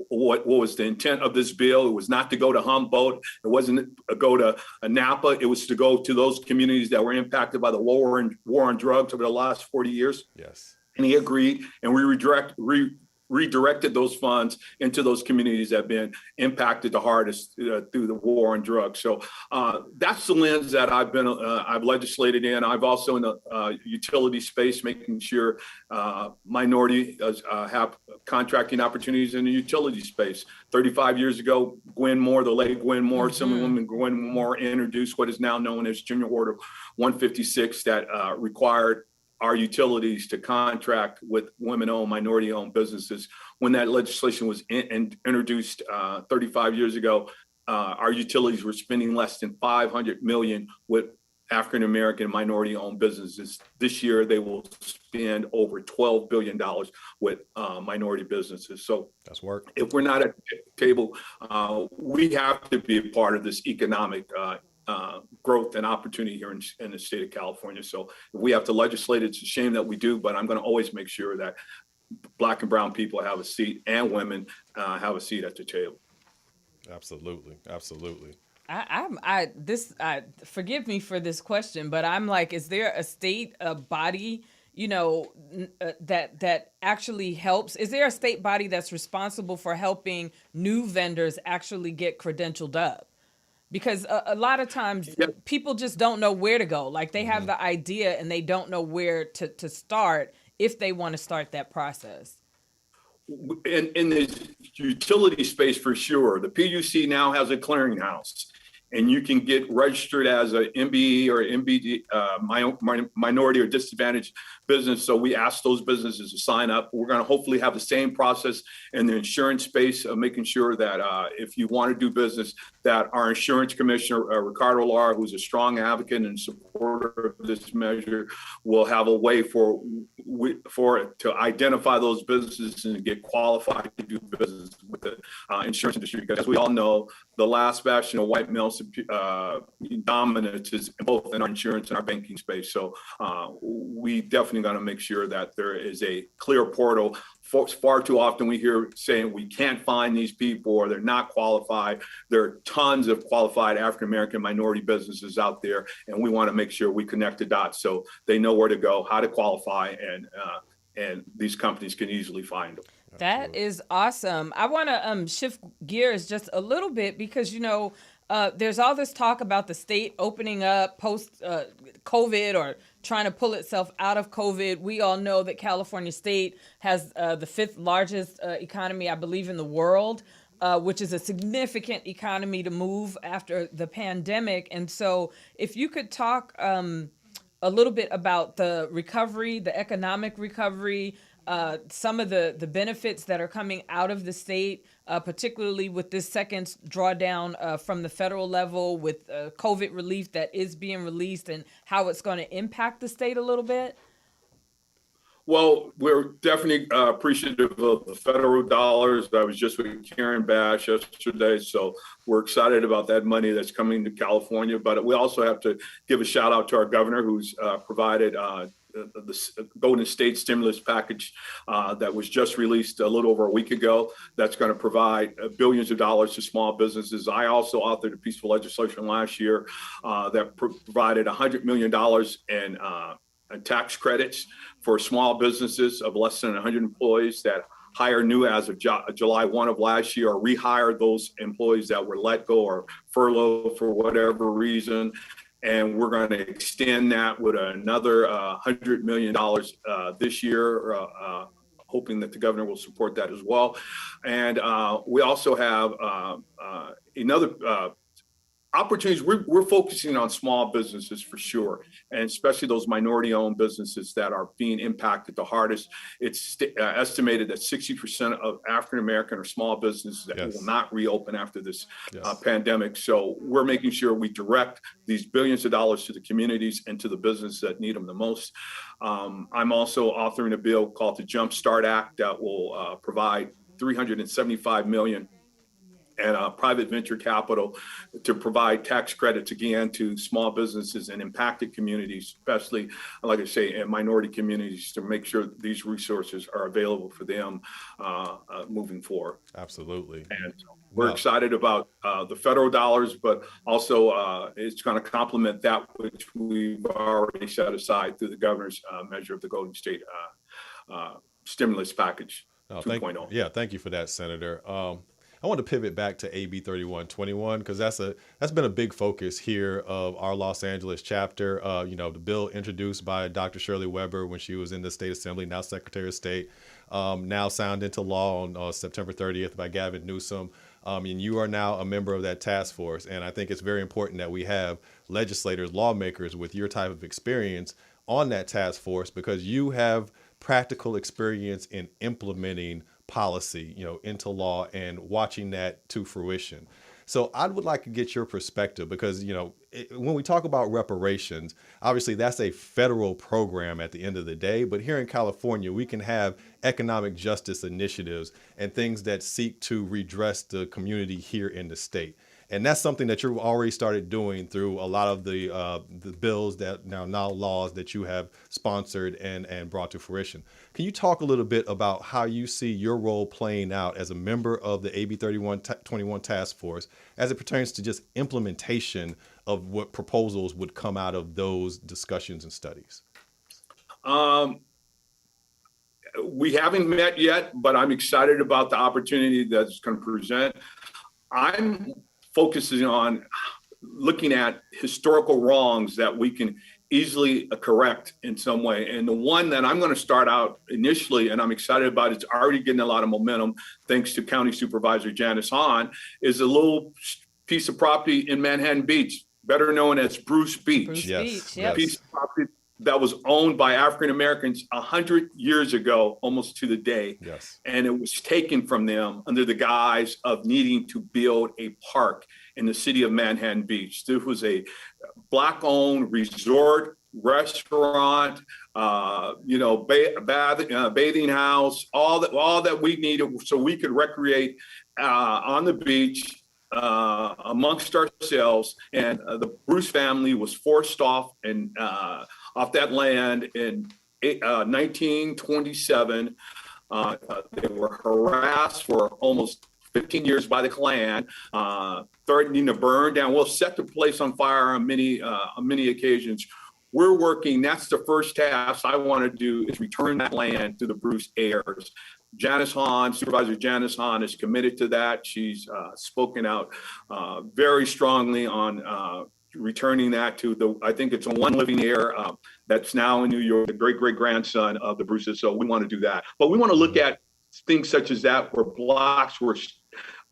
what was the intent of this bill. It was not to go to Humboldt. It wasn't to go to Napa. It was to go to those communities that were impacted by the war on drugs over the last 40 years. Yes. And he agreed, and we redirected those funds into those communities that have been impacted the hardest through the war on drugs. So that's the lens that I've legislated in. I've also in the utility space, making sure minority have contracting opportunities in the utility space. 35 years ago, the late Gwen Moore, Assemblywoman Gwen Moore introduced what is now known as Junior Order 156 that required our utilities to contract with women-owned, minority-owned businesses. When that legislation was introduced 35 years ago, our utilities were spending less than $500 million with African-American minority-owned businesses. This year, they will spend over $12 billion with minority businesses. So that's work. If we're not at the table, we have to be a part of this economic growth and opportunity here in the state of California. So if we have to legislate, it's a shame that we do, but I'm going to always make sure that Black and brown people have a seat and women have a seat at the table. Absolutely. Forgive me for this question, but I'm like, is there a state body, that actually helps? Is there a state body that's responsible for helping new vendors actually get credentialed up? Because a lot of times people just don't know where to go. Like they have the idea and they don't know where to start if they want to start that process. In the utility space, for sure, the PUC now has a clearinghouse. and you can get registered as a MBE or MBD, minority or disadvantaged business. So we ask those businesses to sign up. We're going to hopefully have the same process in the insurance space of making sure that if you want to do business, that our insurance commissioner, Ricardo Lara, who's a strong advocate and supporter of this measure, will have a way for it to identify those businesses and get qualified to do business with the insurance industry. Because as we all know, the last bastion of white male dominance is both in our insurance and our banking space. So we definitely got to make sure that there is a clear portal. Far too often we hear saying we can't find these people or they're not qualified. There are tons of qualified African-American minority businesses out there, and we want to make sure we connect the dots so they know where to go, how to qualify, and these companies can easily find them. That is awesome. I want to shift gears just a little bit because, there's all this talk about the state opening up post COVID or trying to pull itself out of COVID. We all know that California State has the 5th largest economy, I believe, in the world, which is a significant economy to move after the pandemic. And so if you could talk a little bit about the recovery, the economic recovery, some of the benefits that are coming out of the state, particularly with this second drawdown from the federal level with COVID relief that is being released and how it's going to impact the state a little bit? Well, we're definitely appreciative of the federal dollars. I was just with Karen Bash yesterday, so we're excited about that money that's coming to California. But we also have to give a shout out to our governor, who's provided the Golden State stimulus package that was just released a little over a week ago. That's going to provide billions of dollars to small businesses. I also authored a piece of legislation last year that provided $100 million in tax credits for small businesses of less than 100 employees that hire new as of July 1 of last year, or rehire those employees that were let go or furloughed for whatever reason. And we're going to extend that with another $100 million this year, hoping that the governor will support that as well. And we also have another opportunities. We're focusing on small businesses for sure, and especially those minority-owned businesses that are being impacted the hardest. It's estimated that 60% of African-American or small businesses that will not reopen after this pandemic. So we're making sure we direct these billions of dollars to the communities and to the businesses that need them the most. I'm also authoring a bill called the Jump Start Act that will provide $375 million and private venture capital to provide tax credits again to small businesses and impacted communities, especially, like I say, in minority communities, to make sure that these resources are available for them moving forward. Absolutely. And we're excited about the federal dollars, but also it's going to complement that which we've already set aside through the governor's measure of the Golden State stimulus package 2.0. Thank you for that, Senator. I want to pivot back to AB 3121 because that's been a big focus here of our Los Angeles chapter. The bill introduced by Dr. Shirley Weber when she was in the State Assembly, now Secretary of State, now signed into law on September 30th by Gavin Newsom. And you are now a member of that task force. And I think it's very important that we have legislators, lawmakers with your type of experience on that task force because you have practical experience in implementing policy, into law and watching that to fruition. So I would like to get your perspective because, when we talk about reparations, obviously that's a federal program at the end of the day. But here in California, we can have economic justice initiatives and things that seek to redress the community here in the state. And that's something that you've already started doing through a lot of the bills that now laws that you have sponsored and brought to fruition. Can you talk a little bit about how you see your role playing out as a member of the AB 3121 task force as it pertains to just implementation of what proposals would come out of those discussions and studies? We haven't met yet, but I'm excited about the opportunity that's going to present. I'm focusing on looking at historical wrongs that we can easily correct in some way. And the one that I'm going to start out initially, and I'm excited about, it's already getting a lot of momentum, thanks to County Supervisor Janice Hahn, is a little piece of property in Manhattan Beach, better known as Bruce Beach. Bruce Yes, Beach, yes. yep. Piece of property that was owned by African Americans 100 years ago, almost to the day. Yes. And it was taken from them under the guise of needing to build a park in the city of Manhattan Beach. This was a Black-owned resort, restaurant, bathing house, all that we needed so we could recreate on the beach amongst ourselves. And the Bruce family was forced off that land in 1927. They were harassed for almost 15 years by the Klan, threatening to burn down. We'll set the place on fire on many occasions. We're working. That's the first task I want to do, is return that land to the Bruce heirs. Janice Hahn, Supervisor Janice Hahn, is committed to that. She's spoken out very strongly on returning that to I think it's one living heir that's now in New York, the great-great-grandson of the Bruces. So we want to do that. But we want to look at things such as that, where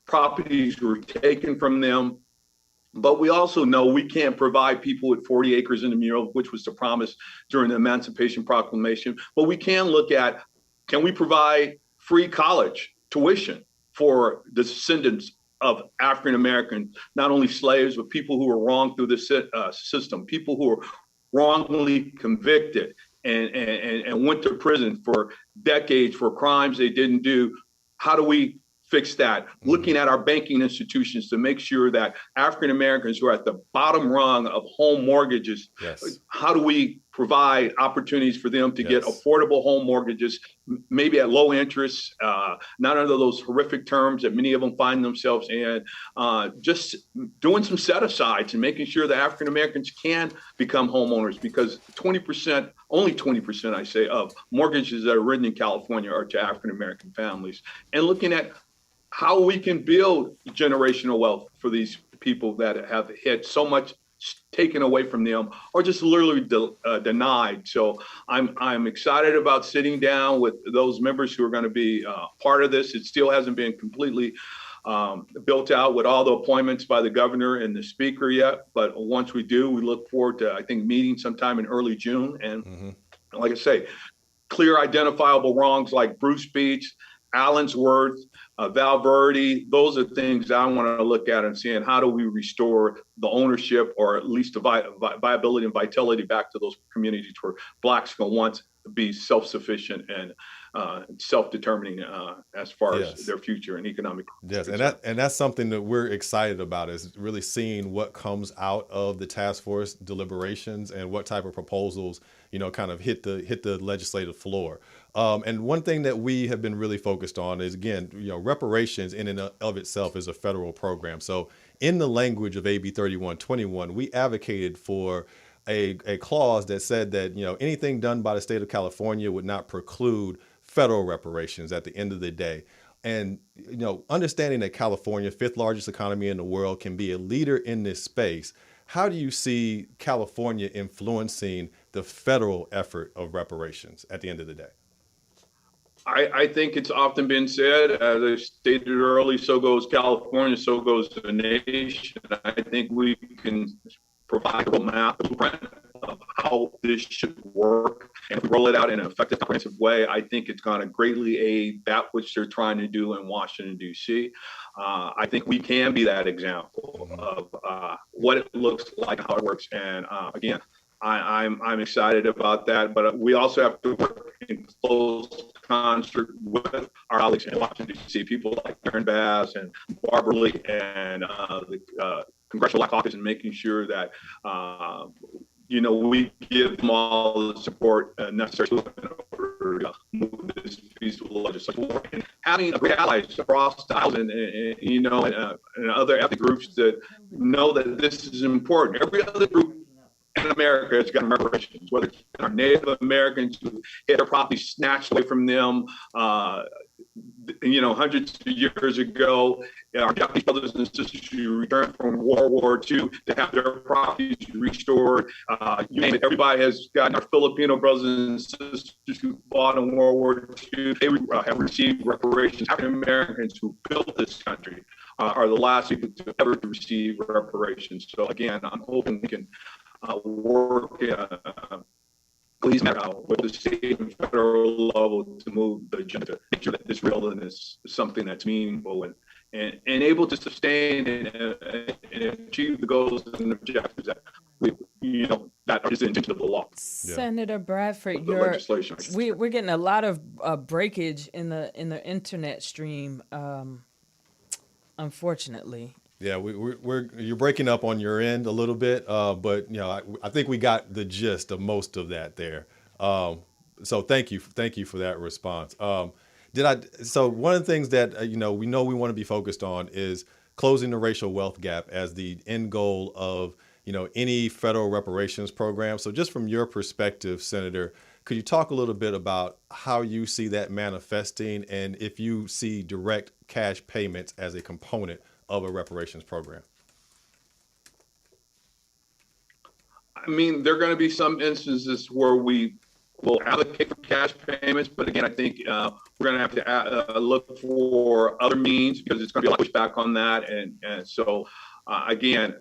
properties were taken from them. But we also know we can't provide people with 40 acres in the mural, which was the promise during the Emancipation Proclamation. But we can look at, can we provide free college tuition for descendants of African Americans, not only slaves, but people who were wronged through the system, people who were wrongly convicted and went to prison for decades for crimes they didn't do. How do we fix that? Looking at our banking institutions to make sure that African Americans who are at the bottom rung of home mortgages, Yes. how do we provide opportunities for them to get affordable home mortgages, maybe at low interest, not under those horrific terms that many of them find themselves in, just doing some set-asides and making sure that African Americans can become homeowners, because 20%, only 20%, I say, of mortgages that are written in California are to African American families. And looking at how we can build generational wealth for these people that have had so much taken away from them or just literally denied. So I'm excited about sitting down with those members who are going to be part of this. It still hasn't been completely built out with all the appointments by the governor and the speaker yet. But once we do, we look forward to, I think, meeting sometime in early June. And like I say, clear identifiable wrongs like Bruce Beach, Allensworth, Val Verde, those are things I want to look at and seeing how do we restore the ownership or at least the viability and vitality back to those communities where Blacks can once be self-sufficient and self-determining as far as their future and economic. Yes, and that's something that we're excited about, is really seeing what comes out of the task force deliberations and what type of proposals, kind of hit the legislative floor. And one thing that we have been really focused on is, again, reparations in and of itself is a federal program. So in the language of AB 3121, we advocated for a clause that said that, anything done by the state of California would not preclude federal reparations at the end of the day. And, understanding that California, fifth largest economy in the world, can be a leader in this space, how do you see California influencing the federal effort of reparations at the end of the day? I think it's often been said, as I stated earlier, so goes California, so goes the nation. I think we can provide a roadmap, a blueprint of how this should work, and if we roll it out in an effective, comprehensive way, I think it's going to greatly aid that which they're trying to do in Washington, D.C. I think we can be that example of what it looks like, how it works. And again, I'm excited about that, but we also have to work in close concert with our colleagues in Washington, D.C., people like Aaron Bass and Barbara Lee and the Congressional Black Caucus, and making sure that we give them all the support necessary in order to move this piece of legislation forward. And having great allies across the House and other ethnic groups that know that this is important. Every other group in America has got reparations, whether it's our Native Americans who had their property snatched away from them, hundreds of years ago, our Japanese brothers and sisters who returned from World War II to have their properties restored. You name it, everybody has gotten, our Filipino brothers and sisters who fought in World War II, they have received reparations. African Americans who built this country are the last people to ever receive reparations. So again, I'm hoping we can work with the state and federal level to move the agenda to make sure that this real is something that's meaningful and able to sustain and achieve the goals and objectives that that is the intention of the law. Senator Bradford, Legislation. We're getting a lot of breakage in the internet stream, unfortunately. Yeah, you're breaking up on your end a little bit, but I think we got the gist of most of that there. So thank you for that response. So one of the things that we know we want to be focused on is closing the racial wealth gap as the end goal of any federal reparations program. So just from your perspective, Senator, could you talk a little bit about how you see that manifesting and if you see direct cash payments as a component of a reparations program? I mean, there are going to be some instances where we will allocate for cash payments, but again, I think we're going to have to look for other means because it's going to be a lot of pushback on that. And so, again,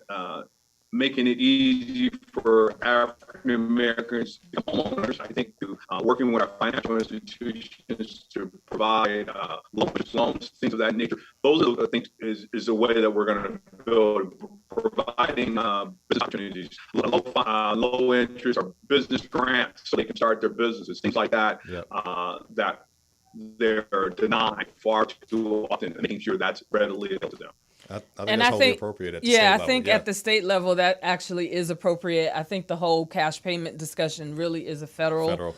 making it easy for African Americans homeowners, I think, to working with our financial institutions to provide loans, things of that nature. Those are the things is the way that we're going to build, providing business opportunities, low interest or business grants so they can start their businesses, things like that. Yep. That they're denied far too often, making sure that's readily available to them. I think that's totally appropriate at the state level. I think at the state level that actually is appropriate. I think the whole cash payment discussion really is a federal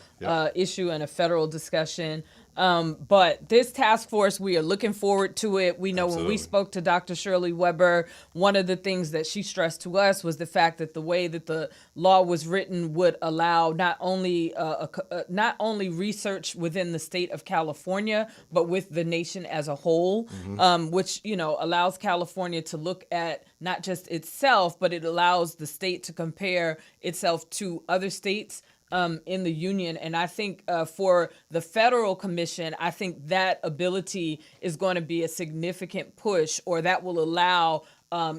issue and a federal discussion. But this task force, we are looking forward to it. We know when we spoke to Dr. Shirley Weber, one of the things that she stressed to us was the fact that the way that the law was written would allow not only research within the state of California, but with the nation as a whole, which, allows California to look at not just itself, but it allows the state to compare itself to other states in the union. And I think for the federal commission, I think that ability is going to be a significant push, or that will allow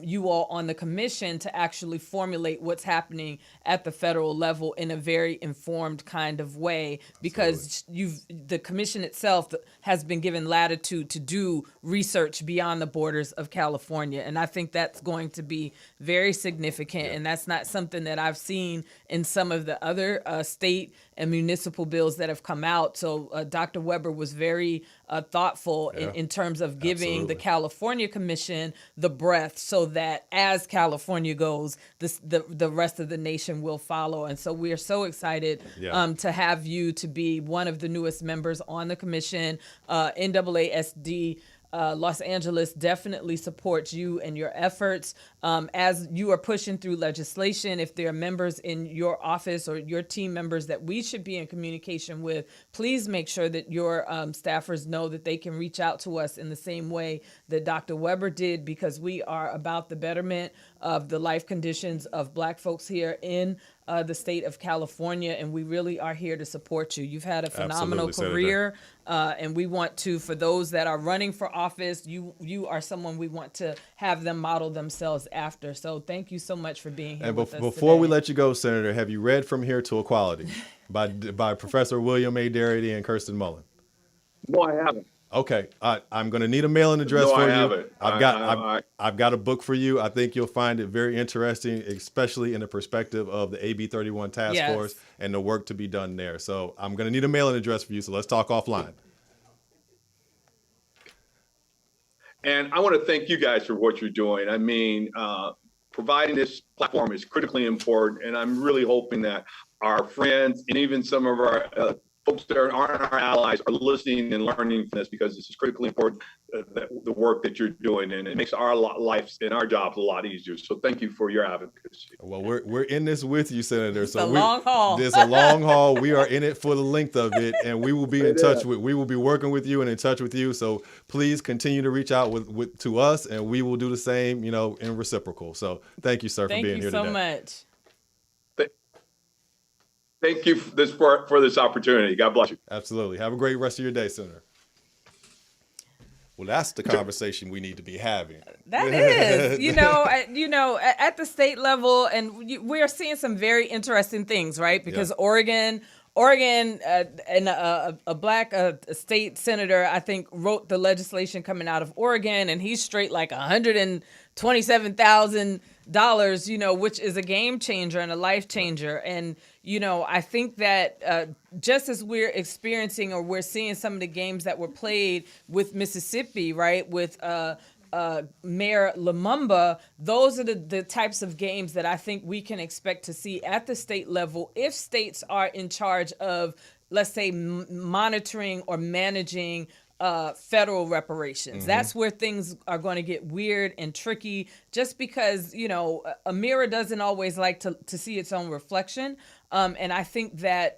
you all on the commission to actually formulate what's happening at the federal level in a very informed kind of way, because the commission itself has been given latitude to do research beyond the borders of California. And I think that's going to be very significant. And that's not something that I've seen in some of the other state and municipal bills that have come out. So Dr. Weber was very thoughtful in terms of giving the California Commission the breadth so that as California goes, the rest of the nation will follow. And so we are so excited to have you to be one of the newest members on the commission. NAASD Los Angeles definitely supports you and your efforts as you are pushing through legislation. If there are members in your office or your team members that we should be in communication with, please make sure that your staffers know that they can reach out to us in the same way that Dr. Weber did, because we are about the betterment of the life conditions of Black folks here in the state of California, and we really are here to support you. You've had a phenomenal career, and we want to, for those that are running for office, you are someone we want to have them model themselves after. So thank you so much for being here with us before today. we let you go, Senator, have you read From Here to Equality by Professor William A. Darity and Kirsten Mullen? No, I haven't. Okay, I'm going to need a mailing address for I you. haven't. I've got a book for you. I think you'll find it very interesting, especially in the perspective of the AB 31 task force and the work to be done there. So I'm going to need a mailing address for you. So let's talk offline. And I want to thank you guys for what you're doing. I mean, providing this platform is critically important, and I'm really hoping that our friends and even some of our folks that aren't our allies are listening and learning from this, because this is critically important, the work that you're doing, and it makes our lives and our jobs a lot easier. So thank you for your advocacy. Well, we're in this with you, Senator. It's a long haul. It's a long haul. We are in it for the length of it, and we will be in touch with. We will be working with you and in touch with you. So please continue to reach out to us, and we will do the same, in reciprocal. So thank you, sir, for being here today. Thank you so much. Thank you for this opportunity. God bless you. Absolutely. Have a great rest of your day, Senator. Well, that's the conversation we need to be having. That is, at the state level, and we're seeing some very interesting things, right? Because Oregon, and a black state senator, I think, wrote the legislation coming out of Oregon, and he's straight like $127,000, which is a game changer and a life changer. And I think that just as we're experiencing, or we're seeing some of the games that were played with Mississippi, right, with Mayor Lumumba, those are the types of games that I think we can expect to see at the state level if states are in charge of, let's say, monitoring or managing federal reparations. That's where things are going to get weird and tricky, just because, a mirror doesn't always like to see its own reflection. And I think that,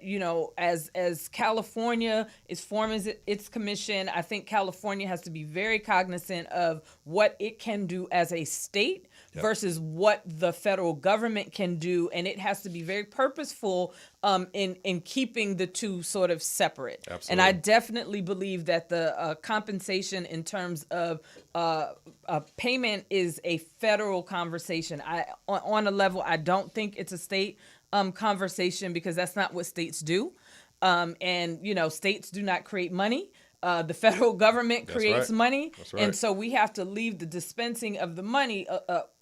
as California is forming its commission, I think California has to be very cognizant of what it can do as a state versus what the federal government can do. And it has to be very purposeful in keeping the two sort of separate. Absolutely. And I definitely believe that the compensation in terms of payment is a federal conversation. On a level, I don't think it's a state conversation, because that's not what states do. And states do not create money. The federal government creates money. And so we have to leave the dispensing of the money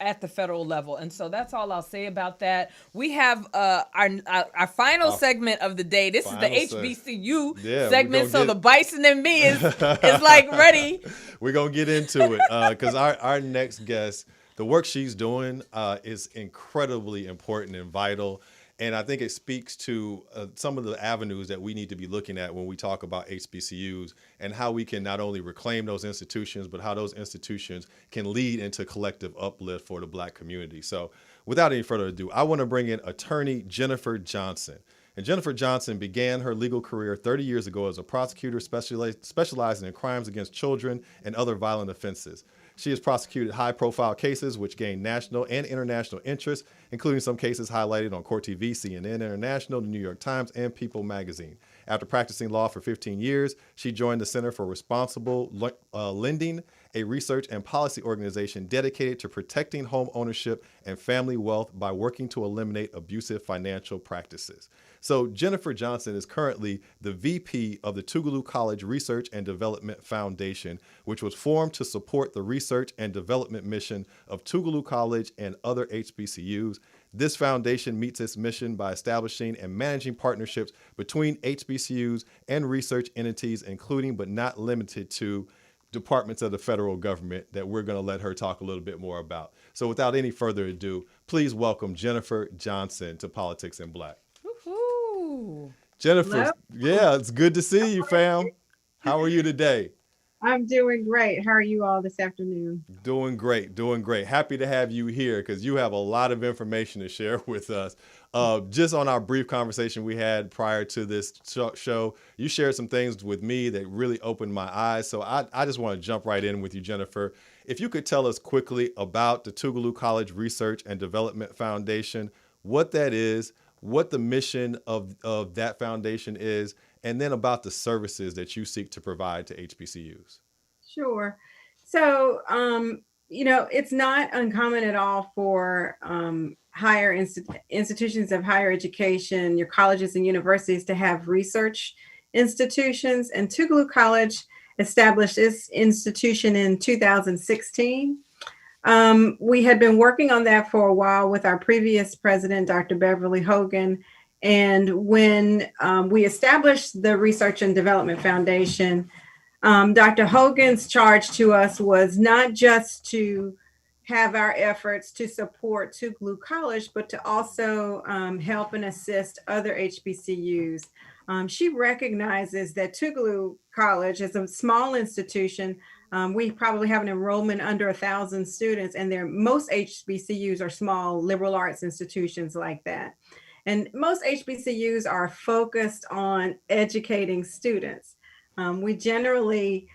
at the federal level. And so that's all I'll say about that. We have our final segment of the day. This is the HBCU segment. So the bison in me is like ready. We're going to get into it because our next guest, the work she's doing is incredibly important and vital. And I think it speaks to some of the avenues that we need to be looking at when we talk about HBCUs, and how we can not only reclaim those institutions, but how those institutions can lead into collective uplift for the Black community. So without any further ado, I want to bring in attorney Jennifer Johnson. And Jennifer Johnson began her legal career 30 years ago as a prosecutor specializing in crimes against children and other violent offenses. She has prosecuted high-profile cases which gained national and international interest, including some cases highlighted on Court TV, CNN International, the New York Times, and People magazine. After practicing law for 15 years, she joined the Center for Responsible Lending, a research and policy organization dedicated to protecting home ownership and family wealth by working to eliminate abusive financial practices. So Jennifer Johnson is currently the VP of the Tougaloo College Research and Development Foundation, which was formed to support the research and development mission of Tougaloo College and other HBCUs. This foundation meets its mission by establishing and managing partnerships between HBCUs and research entities, including but not limited to departments of the federal government that we're going to let her talk a little bit more about. So without any further ado, please welcome Jennifer Johnson to Politics in Black. Woo-hoo. Jennifer, yeah, it's good to see you, fam. How are you today? I'm doing great. How are you all this afternoon? Doing great, doing great. Happy to have you here because you have a lot of information to share with us. Just on our brief conversation we had prior to this show, you shared some things with me that really opened my eyes. So I just want to jump right in with you, Jennifer. If you could tell us quickly about the Tougaloo College Research and Development Foundation, what that is, what the mission of that foundation is, and then about the services that you seek to provide to HBCUs. Sure. So, it's not uncommon at all for higher institutions of higher education, your colleges and universities, to have research institutions. And Tougaloo College established this institution in 2016. We had been working on that for a while with our previous president, Dr. Beverly Hogan. And when we established the Research and Development Foundation, Dr. Hogan's charge to us was not just to have our efforts to support Tougaloo College, but to also help and assist other HBCUs. She recognizes that Tougaloo College is a small institution. We probably have an enrollment under 1,000 students, and most HBCUs are small liberal arts institutions like that. And most HBCUs are focused on educating students. We generally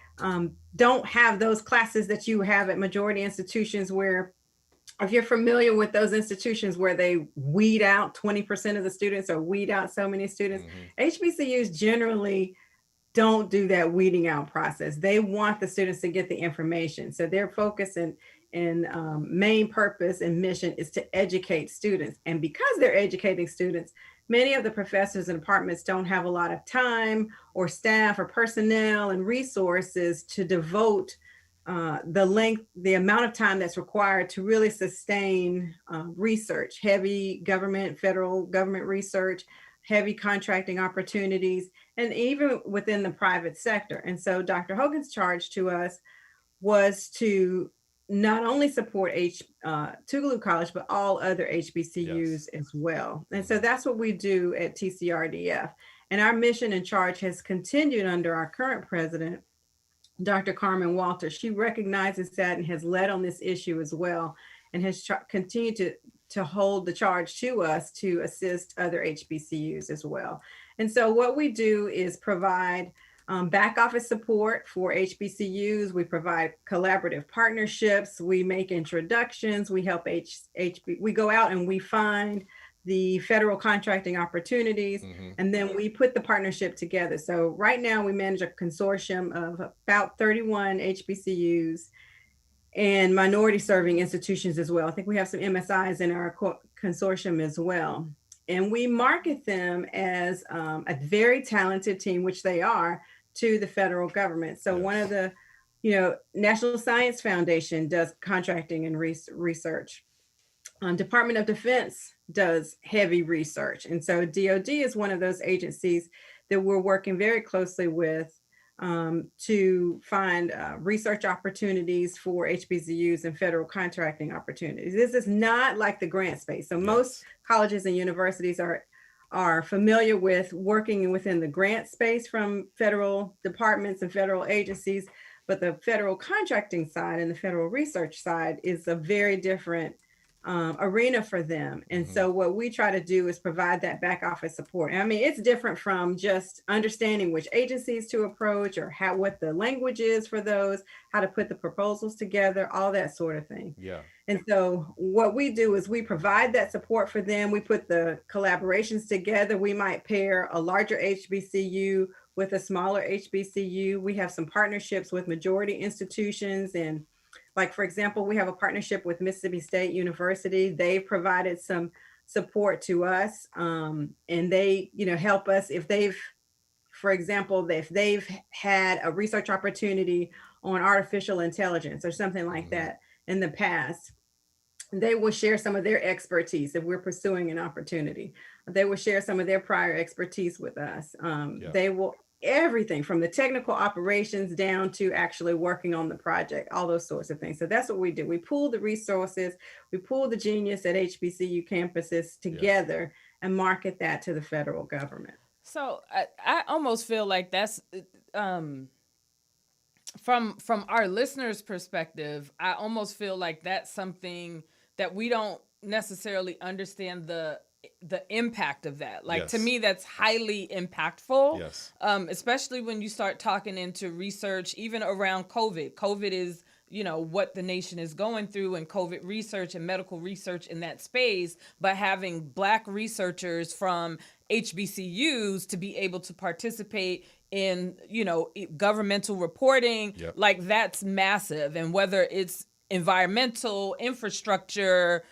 don't have those classes that you have at majority institutions where, if you're familiar with those institutions where they weed out 20% of the students or weed out so many students, HBCUs generally don't do that weeding out process. They want the students to get the information. So their focus and main purpose and mission is to educate students. And because they're educating students, many of the professors and departments don't have a lot of time or staff or personnel and resources to devote the amount of time that's required to really sustain research, heavy government, federal government research, heavy contracting opportunities, and even within the private sector. And so Dr. Hogan's charge to us was to not only support Tougaloo College, but all other HBCUs as well. And so that's what we do at TCRDF. And our mission and charge has continued under our current president, Dr. Carmen Walters. She recognizes that and has led on this issue as well, and has continued to hold the charge to us to assist other HBCUs as well. And so what we do is provide back office support for HBCUs. We provide collaborative partnerships. We make introductions. We help we go out and we find the federal contracting opportunities, and then we put the partnership together. So right now we manage a consortium of about 31 HBCUs and minority serving institutions as well. I think we have some MSIs in our consortium as well. And we market them as a very talented team, which they are, to the federal government. So one of the, National Science Foundation does contracting and research. Department of Defense does heavy research. And so DOD is one of those agencies that we're working very closely with to find research opportunities for HBCUs and federal contracting opportunities. This is not like the grant space. So most colleges and universities are familiar with working within the grant space from federal departments and federal agencies, but the federal contracting side and the federal research side is a very different arena for them. And so what we try to do is provide that back office support. I mean, it's different from just understanding which agencies to approach or what the language is for those, how to put the proposals together, all that sort of thing. Yeah. And so what we do is we provide that support for them. We put the collaborations together. We might pair a larger HBCU with a smaller HBCU. We have some partnerships with majority institutions, and like, for example, we have a partnership with Mississippi State University. They've provided some support to us, and they, help us if they've, for example, if they've had a research opportunity on artificial intelligence or something like that in the past. They will share some of their expertise if we're pursuing an opportunity. They will share some of their prior expertise with us. They will everything from the technical operations down to actually working on the project, all those sorts of things. So that's what we do. We pool the resources, we pool the genius at HBCU campuses together and market that to the federal government. So I almost feel like that's from our listeners' perspective, I almost feel like that's something that we don't necessarily understand the impact of that. Like, to me, that's highly impactful, especially when you start talking into research, even around COVID. COVID is, what the nation is going through, and COVID research and medical research in that space, but having Black researchers from HBCUs to be able to participate in, governmental reporting, like, that's massive. And whether it's environmental, infrastructure,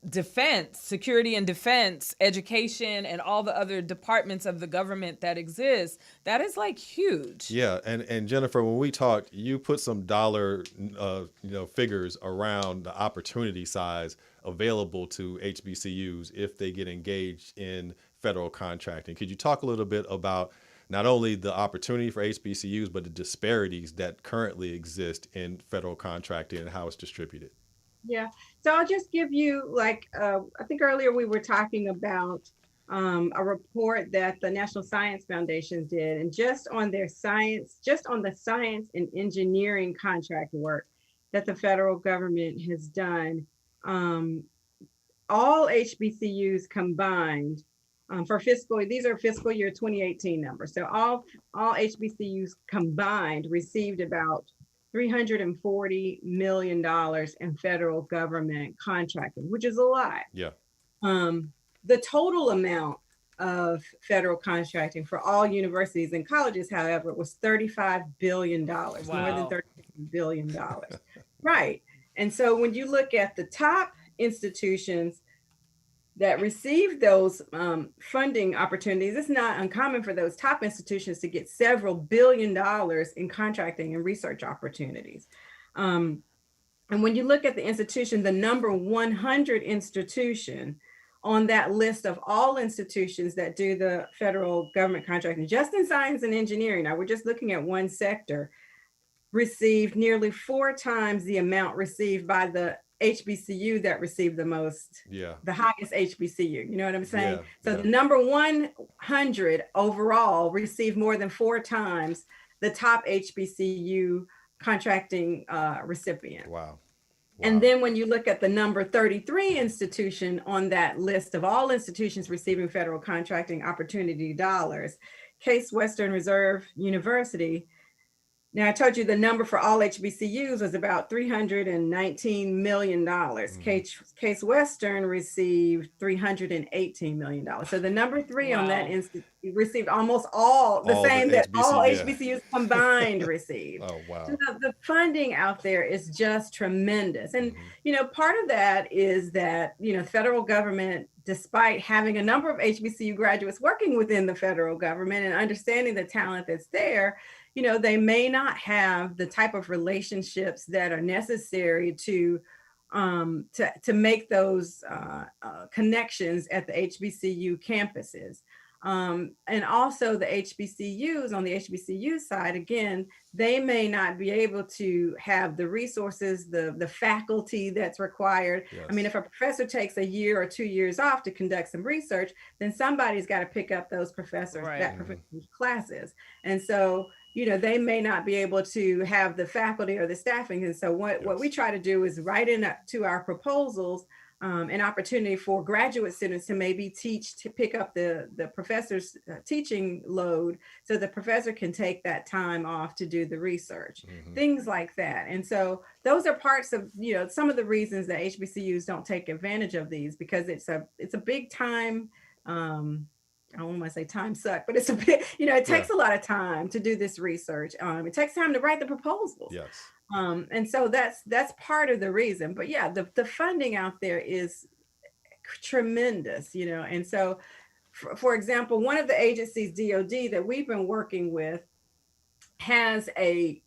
defense, security and defense, education, and all the other departments of the government that exist, that is like huge. Yeah, and Jennifer, when we talked, you put some dollar, figures around the opportunity size available to HBCUs if they get engaged in federal contracting. Could you talk a little bit about not only the opportunity for HBCUs, but the disparities that currently exist in federal contracting and how it's distributed? Yeah, so I'll just give you I think earlier we were talking about a report that the National Science Foundation did, and just on the science and engineering contract work that the federal government has done, all HBCUs combined these are fiscal year 2018 numbers. So all HBCUs combined received about $340 million in federal government contracting, which is a lot. Yeah. The total amount of federal contracting for all universities and colleges, however, was $35 billion, more than $36 billion. Right. And so when you look at the top institutions that receive those funding opportunities, it's not uncommon for those top institutions to get several $billion in contracting and research opportunities. And when you look at the institution, the number 100 institution on that list of all institutions that do the federal government contracting, just in science and engineering, now we're just looking at one sector, received nearly 4 times the amount received by the HBCU that received the most, the highest HBCU. You know what I'm saying? So the number 100 overall received more than 4 times the top HBCU contracting recipient. Wow. And then when you look at the number 33 institution on that list of all institutions receiving federal contracting opportunity dollars, Case Western Reserve University. Now, I told you the number for all HBCUs was about $319 million. Case Western received $318 million. So the number 3 on that institute received almost all the same that all HBCUs combined received. Oh, wow. So the funding out there is just tremendous. And, you know, part of that is that, you know, federal government, despite having a number of HBCU graduates working within the federal government and understanding the talent that's there, you know, they may not have the type of relationships that are necessary to make those connections at the HBCU campuses. And also the HBCUs, on the HBCU side, again, they may not be able to have the resources, the faculty that's required. I mean, if a professor takes a year or 2 years off to conduct some research, then somebody's got to pick up those professors, that professor's classes. And so, you know, they may not be able to have the faculty or the staffing. And so what we try to do is write in to our proposals an opportunity for graduate students to maybe pick up the professor's teaching load, so the professor can take that time off to do the research, things like that. And so those are parts of, you know, some of the reasons that HBCUs don't take advantage of these, because it's a big time. I don't want to say time suck, but it's a bit, you know, it takes a lot of time to do this research. It takes time to write the proposals. Yes. And so that's part of the reason. But yeah, the funding out there is tremendous, you know. And so, for example, one of the agencies, DOD, that we've been working with has an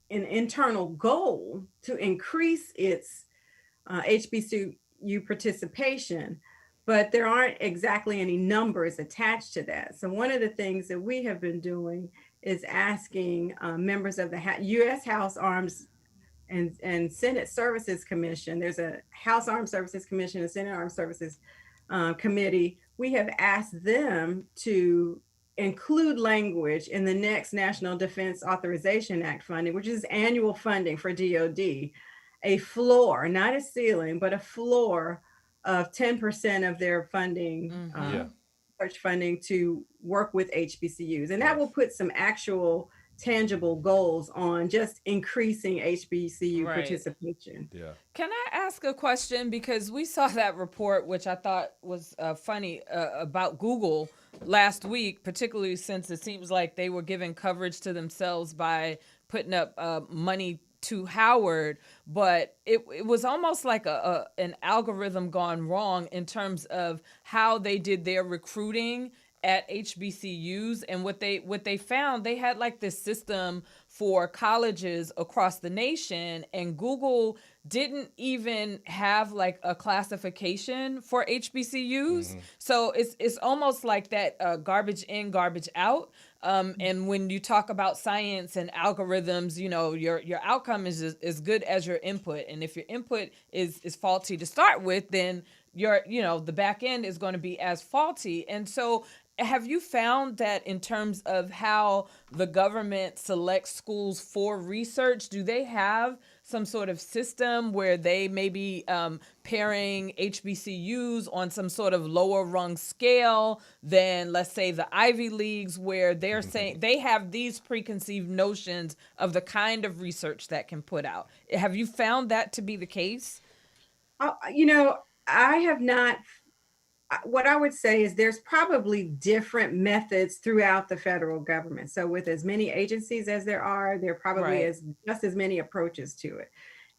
internal goal to increase its HBCU participation, but there aren't exactly any numbers attached to that. So one of the things that we have been doing is asking members of the U.S. House Arms and Senate Services Commission. There's a House Armed Services Commission and Senate Armed Services Committee. We have asked them to include language in the next National Defense Authorization Act funding, which is annual funding for DOD, a floor, not a ceiling, but a floor of 10% of their funding, research funding, to work with HBCUs. And that will put some actual tangible goals on just increasing HBCU participation. Yeah. Can I ask a question? Because we saw that report, which I thought was funny, about Google last week, particularly since it seems like they were giving coverage to themselves by putting up money to Howard, but it was almost like an algorithm gone wrong in terms of how they did their recruiting at HBCUs. And what they found, they had like this system for colleges across the nation, and Google didn't even have like a classification for HBCUs. So it's almost like that garbage in, garbage out. And when you talk about science and algorithms, you know, your outcome is as good as your input. And if your input is faulty to start with, then the back end is going to be as faulty. And so have you found that in terms of how the government selects schools for research, do they have some sort of system where they may be pairing HBCUs on some sort of lower rung scale than, let's say, the Ivy Leagues, where they're saying they have these preconceived notions of the kind of research that can put out? Have you found that to be the case? You know, I have not what I would say is there's probably different methods throughout the federal government. So with as many agencies as there probably Right. is just as many approaches to it.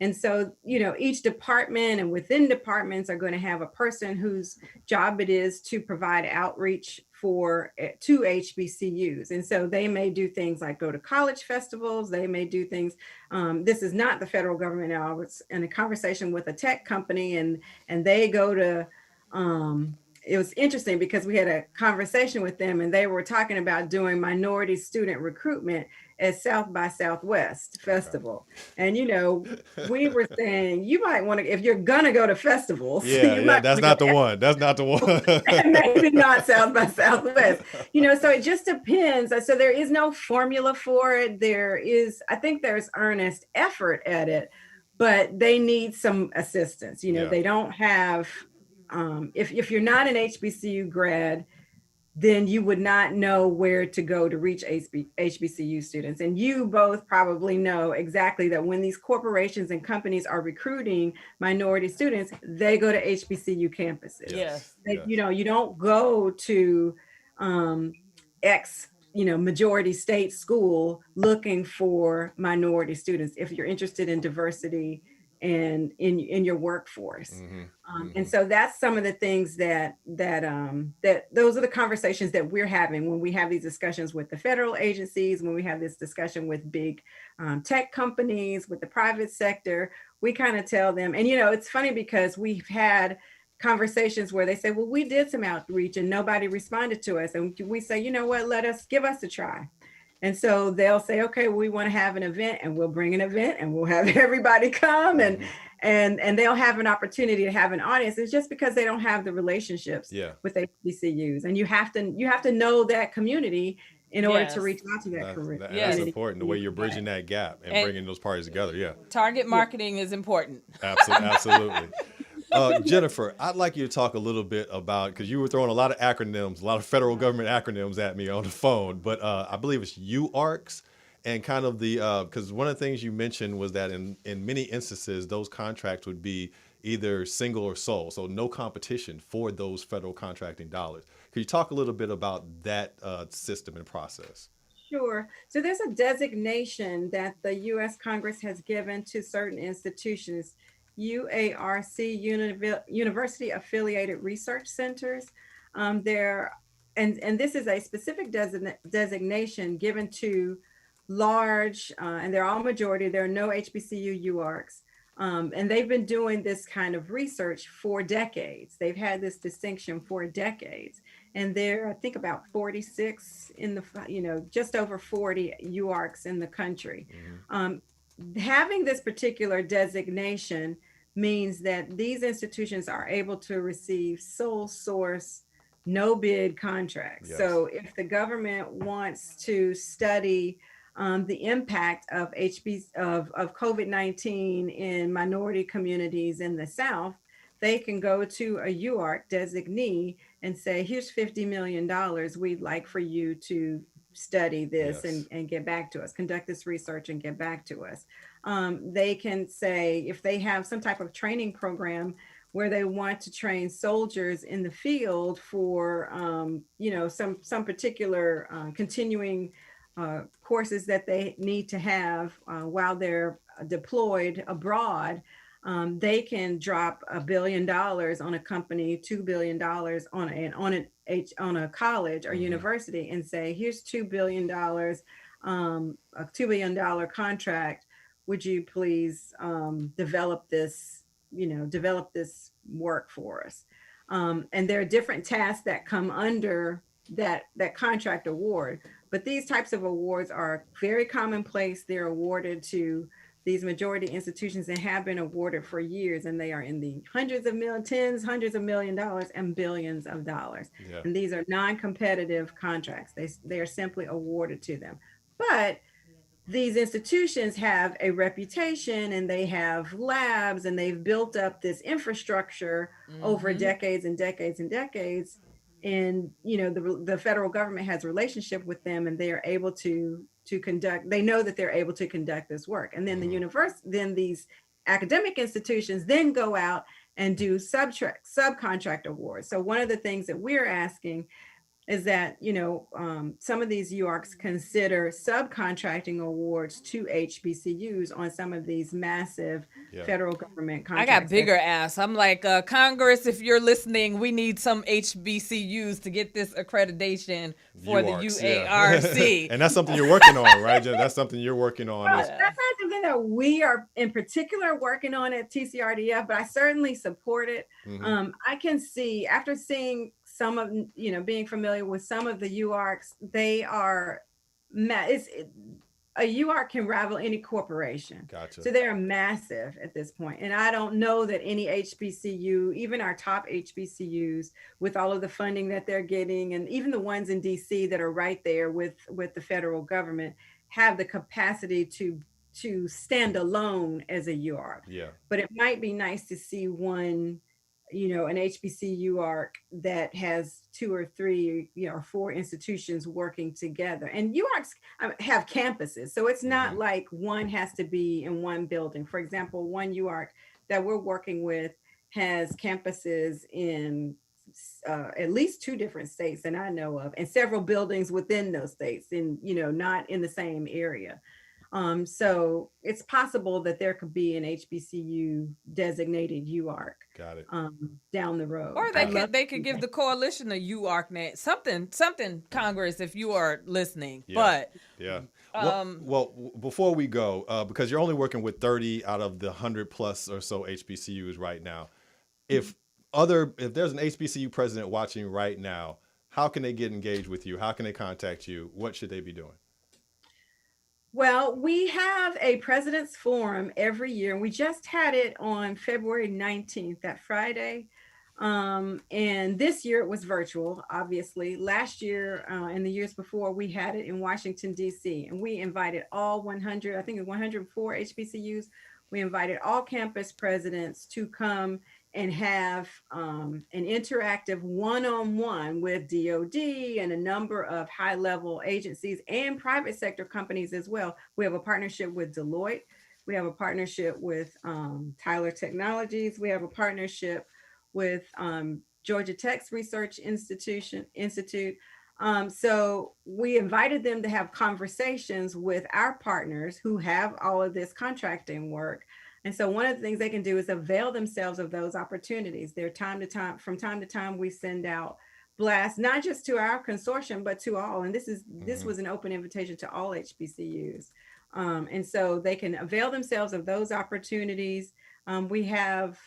And so, each department and within departments are going to have a person whose job it is to provide outreach to HBCUs. And so they may do things like go to college festivals. They may do things. This is not the federal government now. I was in a conversation with a tech company, and they go to, it was interesting because we had a conversation with them, and they were talking about doing minority student recruitment at South by Southwest Festival. And, we were saying you might want to, if you're going to go to festivals. Yeah, that's not the one. That's not the one. And maybe not South by Southwest. So it just depends. So there is no formula for it. I think there's earnest effort at it, but they need some assistance. They don't have, if you're not an HBCU grad, then you would not know where to go to reach HBCU students. And you both probably know exactly that when these corporations and companies are recruiting minority students, they go to HBCU campuses. Yes. You don't go to majority state school looking for minority students if you're interested in diversity and in your workforce. And so that's some of the things that those are the conversations that we're having when we have these discussions with the federal agencies, when we have this discussion with big tech companies, with the private sector. We kind of tell them, and it's funny because we've had conversations where they say, well, we did some outreach and nobody responded to us. And we say, you know what, give us a try. And so they'll say, okay, we want to have an event, and we'll bring an event and we'll have everybody come and they'll have an opportunity to have an audience. It's just because they don't have the relationships with HBCUs. And you have to know that community in order to reach out to that community. That's important, the way you're bridging that gap and bringing those parties together. Yeah. Target marketing is important. Absolutely. Jennifer, I'd like you to talk a little bit about, because you were throwing a lot of acronyms, a lot of federal government acronyms at me on the phone, but I believe it's UARCs, and kind of because one of the things you mentioned was that in many instances, those contracts would be either single or sole, so no competition for those federal contracting dollars. Could you talk a little bit about that system and process? Sure. So there's a designation that the U.S. Congress has given to certain institutions, UARC, University Affiliated Research Centers. And this is a specific designation given to large, and they're all majority, there are no HBCU UARCs. And they've been doing this kind of research for decades. They've had this distinction for decades. And there are, I think, about 46 just over 40 UARCs in the country. Having this particular designation means that these institutions are able to receive sole source, no bid contracts. Yes. So if the government wants to study the impact of COVID-19 in minority communities in the South, they can go to a UARC designee and say, here's $50 million. We'd like for you to study this and get back to us, conduct this research and get back to us. They can say, if they have some type of training program where they want to train soldiers in the field for, some particular continuing courses that they need to have while they're deployed abroad, they can drop $1 billion on a company, $2 billion on a college or university, and say, here's $2 billion, a $2 billion contract. Would you please develop this work for us? And there are different tasks that come under that contract award. But these types of awards are very commonplace. They're awarded to these majority institutions and have been awarded for years, and they are in the hundreds of $1 million, and billions of dollars. Yeah. And these are non-competitive contracts. They are simply awarded to them. But these institutions have a reputation, and they have labs, and they've built up this infrastructure over decades and decades and decades. And the federal government has a relationship with them, and they are able to conduct. They know that they're able to conduct this work. And then then these academic institutions then go out and do subcontract awards. So one of the things that we're asking is that, some of these UARCs consider subcontracting awards to HBCUs on some of these massive federal government I contracts. got bigger ass. I'm like, Congress, if you're listening, we need some HBCUs to get this accreditation for UARCs, the UARC. And that's something you're working on, right, Jen? That's something you're working on. That's not something that we are in particular working on at TCRDF, but I certainly support it. Mm-hmm. I can see, after seeing some of, being familiar with some of the UARCs, they are, a UARC can rival any corporation. Gotcha. So they're massive at this point. And I don't know that any HBCU, even our top HBCUs, with all of the funding that they're getting, and even the ones in DC that are right there with the federal government, have the capacity to stand alone as a UARC. Yeah. But it might be nice to see one, an HBCU ARC that has 2 or 3, or 4 institutions working together. And UARCs have campuses, so it's not like one has to be in one building. For example, one UARC that we're working with has campuses in at least 2 different states that I know of, and several buildings within those states, not in the same area. So it's possible that there could be an HBCU designated UARC. Got it. Down the road. Or they could give the coalition a UARC name. Something, Congress, if you are listening. Yeah. But well, before we go, because you're only working with 30 out of the 100 plus or so HBCUs right now. If there's an HBCU president watching right now, how can they get engaged with you? How can they contact you? What should they be doing? Well, we have a president's forum every year, and we just had it on February 19th, that Friday. And this year it was virtual, obviously. Last year and the years before, we had it in Washington, D.C., and we invited all 100, I think 104 HBCUs. We invited all campus presidents to come and have an interactive one-on-one with DOD and a number of high-level agencies and private sector companies as well. We have a partnership with Deloitte. We have a partnership with Tyler Technologies. We have a partnership with Georgia Tech's Research Institute. So we invited them to have conversations with our partners who have all of this contracting work. And so one of the things they can do is avail themselves of those opportunities. From time to time, we send out blasts, not just to our consortium, but to all. And this was an open invitation to all HBCUs. And so they can avail themselves of those opportunities. We have,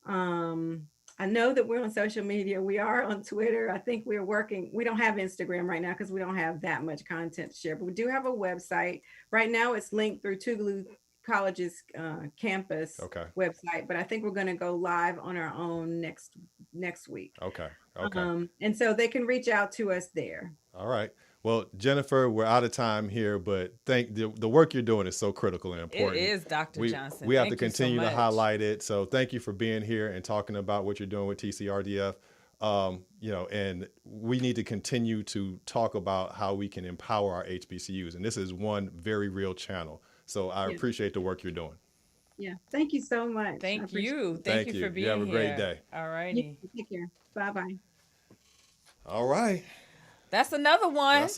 I know that we're on social media. We are on Twitter. I think we're working. We don't have Instagram right now because we don't have that much content to share, but we do have a website. Right now it's linked through Tougaloo College's campus website, but I think we're going to go live on our own next week. Okay. And so they can reach out to us there. All right. Well, Jennifer, we're out of time here, but the work you're doing is so critical and important. It is, Dr. Johnson. We have to continue to highlight it. So thank you for being here and talking about what you're doing with TCRDF. And we need to continue to talk about how we can empower our HBCUs. And this is one very real channel. So I appreciate the work you're doing. Yeah. Thank you so much. Thank you. Thank you for being here. You have a great day. All righty. Take care. Bye-bye. All right. That's another one.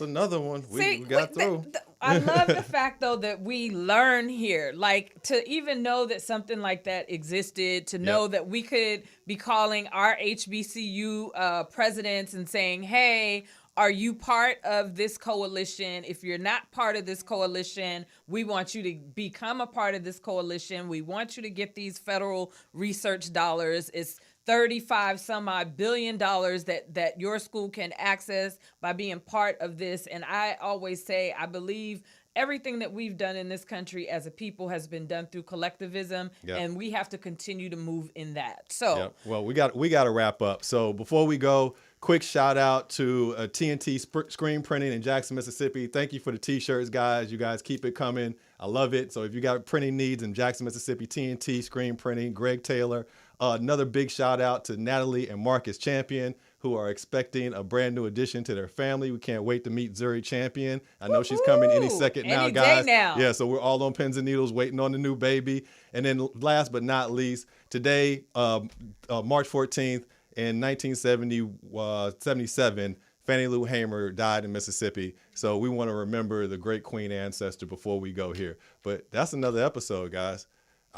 We got through. I love the fact, though, that we learn here. Like, to even know that something like that existed, to know that we could be calling our HBCU presidents and saying, hey, are you part of this coalition? If you're not part of this coalition, we want you to become a part of this coalition. We want you to get these federal research dollars. It's 35 some odd billion dollars that your school can access by being part of this. And I always say, I believe everything that we've done in this country as a people has been done through collectivism, and we have to continue to move in that. So, well, we got to wrap up. So before we go, quick shout out to TNT Screen Printing in Jackson, Mississippi. Thank you for the t-shirts, guys. You guys keep it coming. I love it. So if you got printing needs in Jackson, Mississippi, TNT Screen Printing, Greg Taylor. Another big shout out to Natalie and Marcus Champion, who are expecting a brand new addition to their family. We can't wait to meet Zuri Champion. I know she's coming any second now, Any guys. day now. Yeah, so we're all on pins and needles waiting on the new baby. And then last but not least, today, March 14th in 1977, Fannie Lou Hamer died in Mississippi. So we want to remember the great Queen ancestor before we go here. But that's another episode, guys.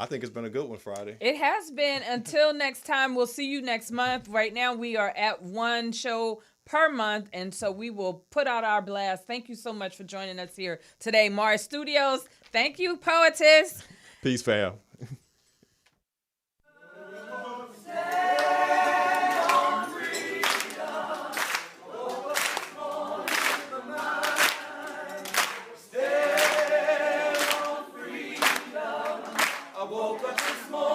I think it's been a good one, Friday. It has been. Until next time, we'll see you next month. Right now, we are at one show per month, and so we will put out our blast. Thank you so much for joining us here today, Mars Studios. Thank you, Poetess. Peace, fam. Woke up this morning.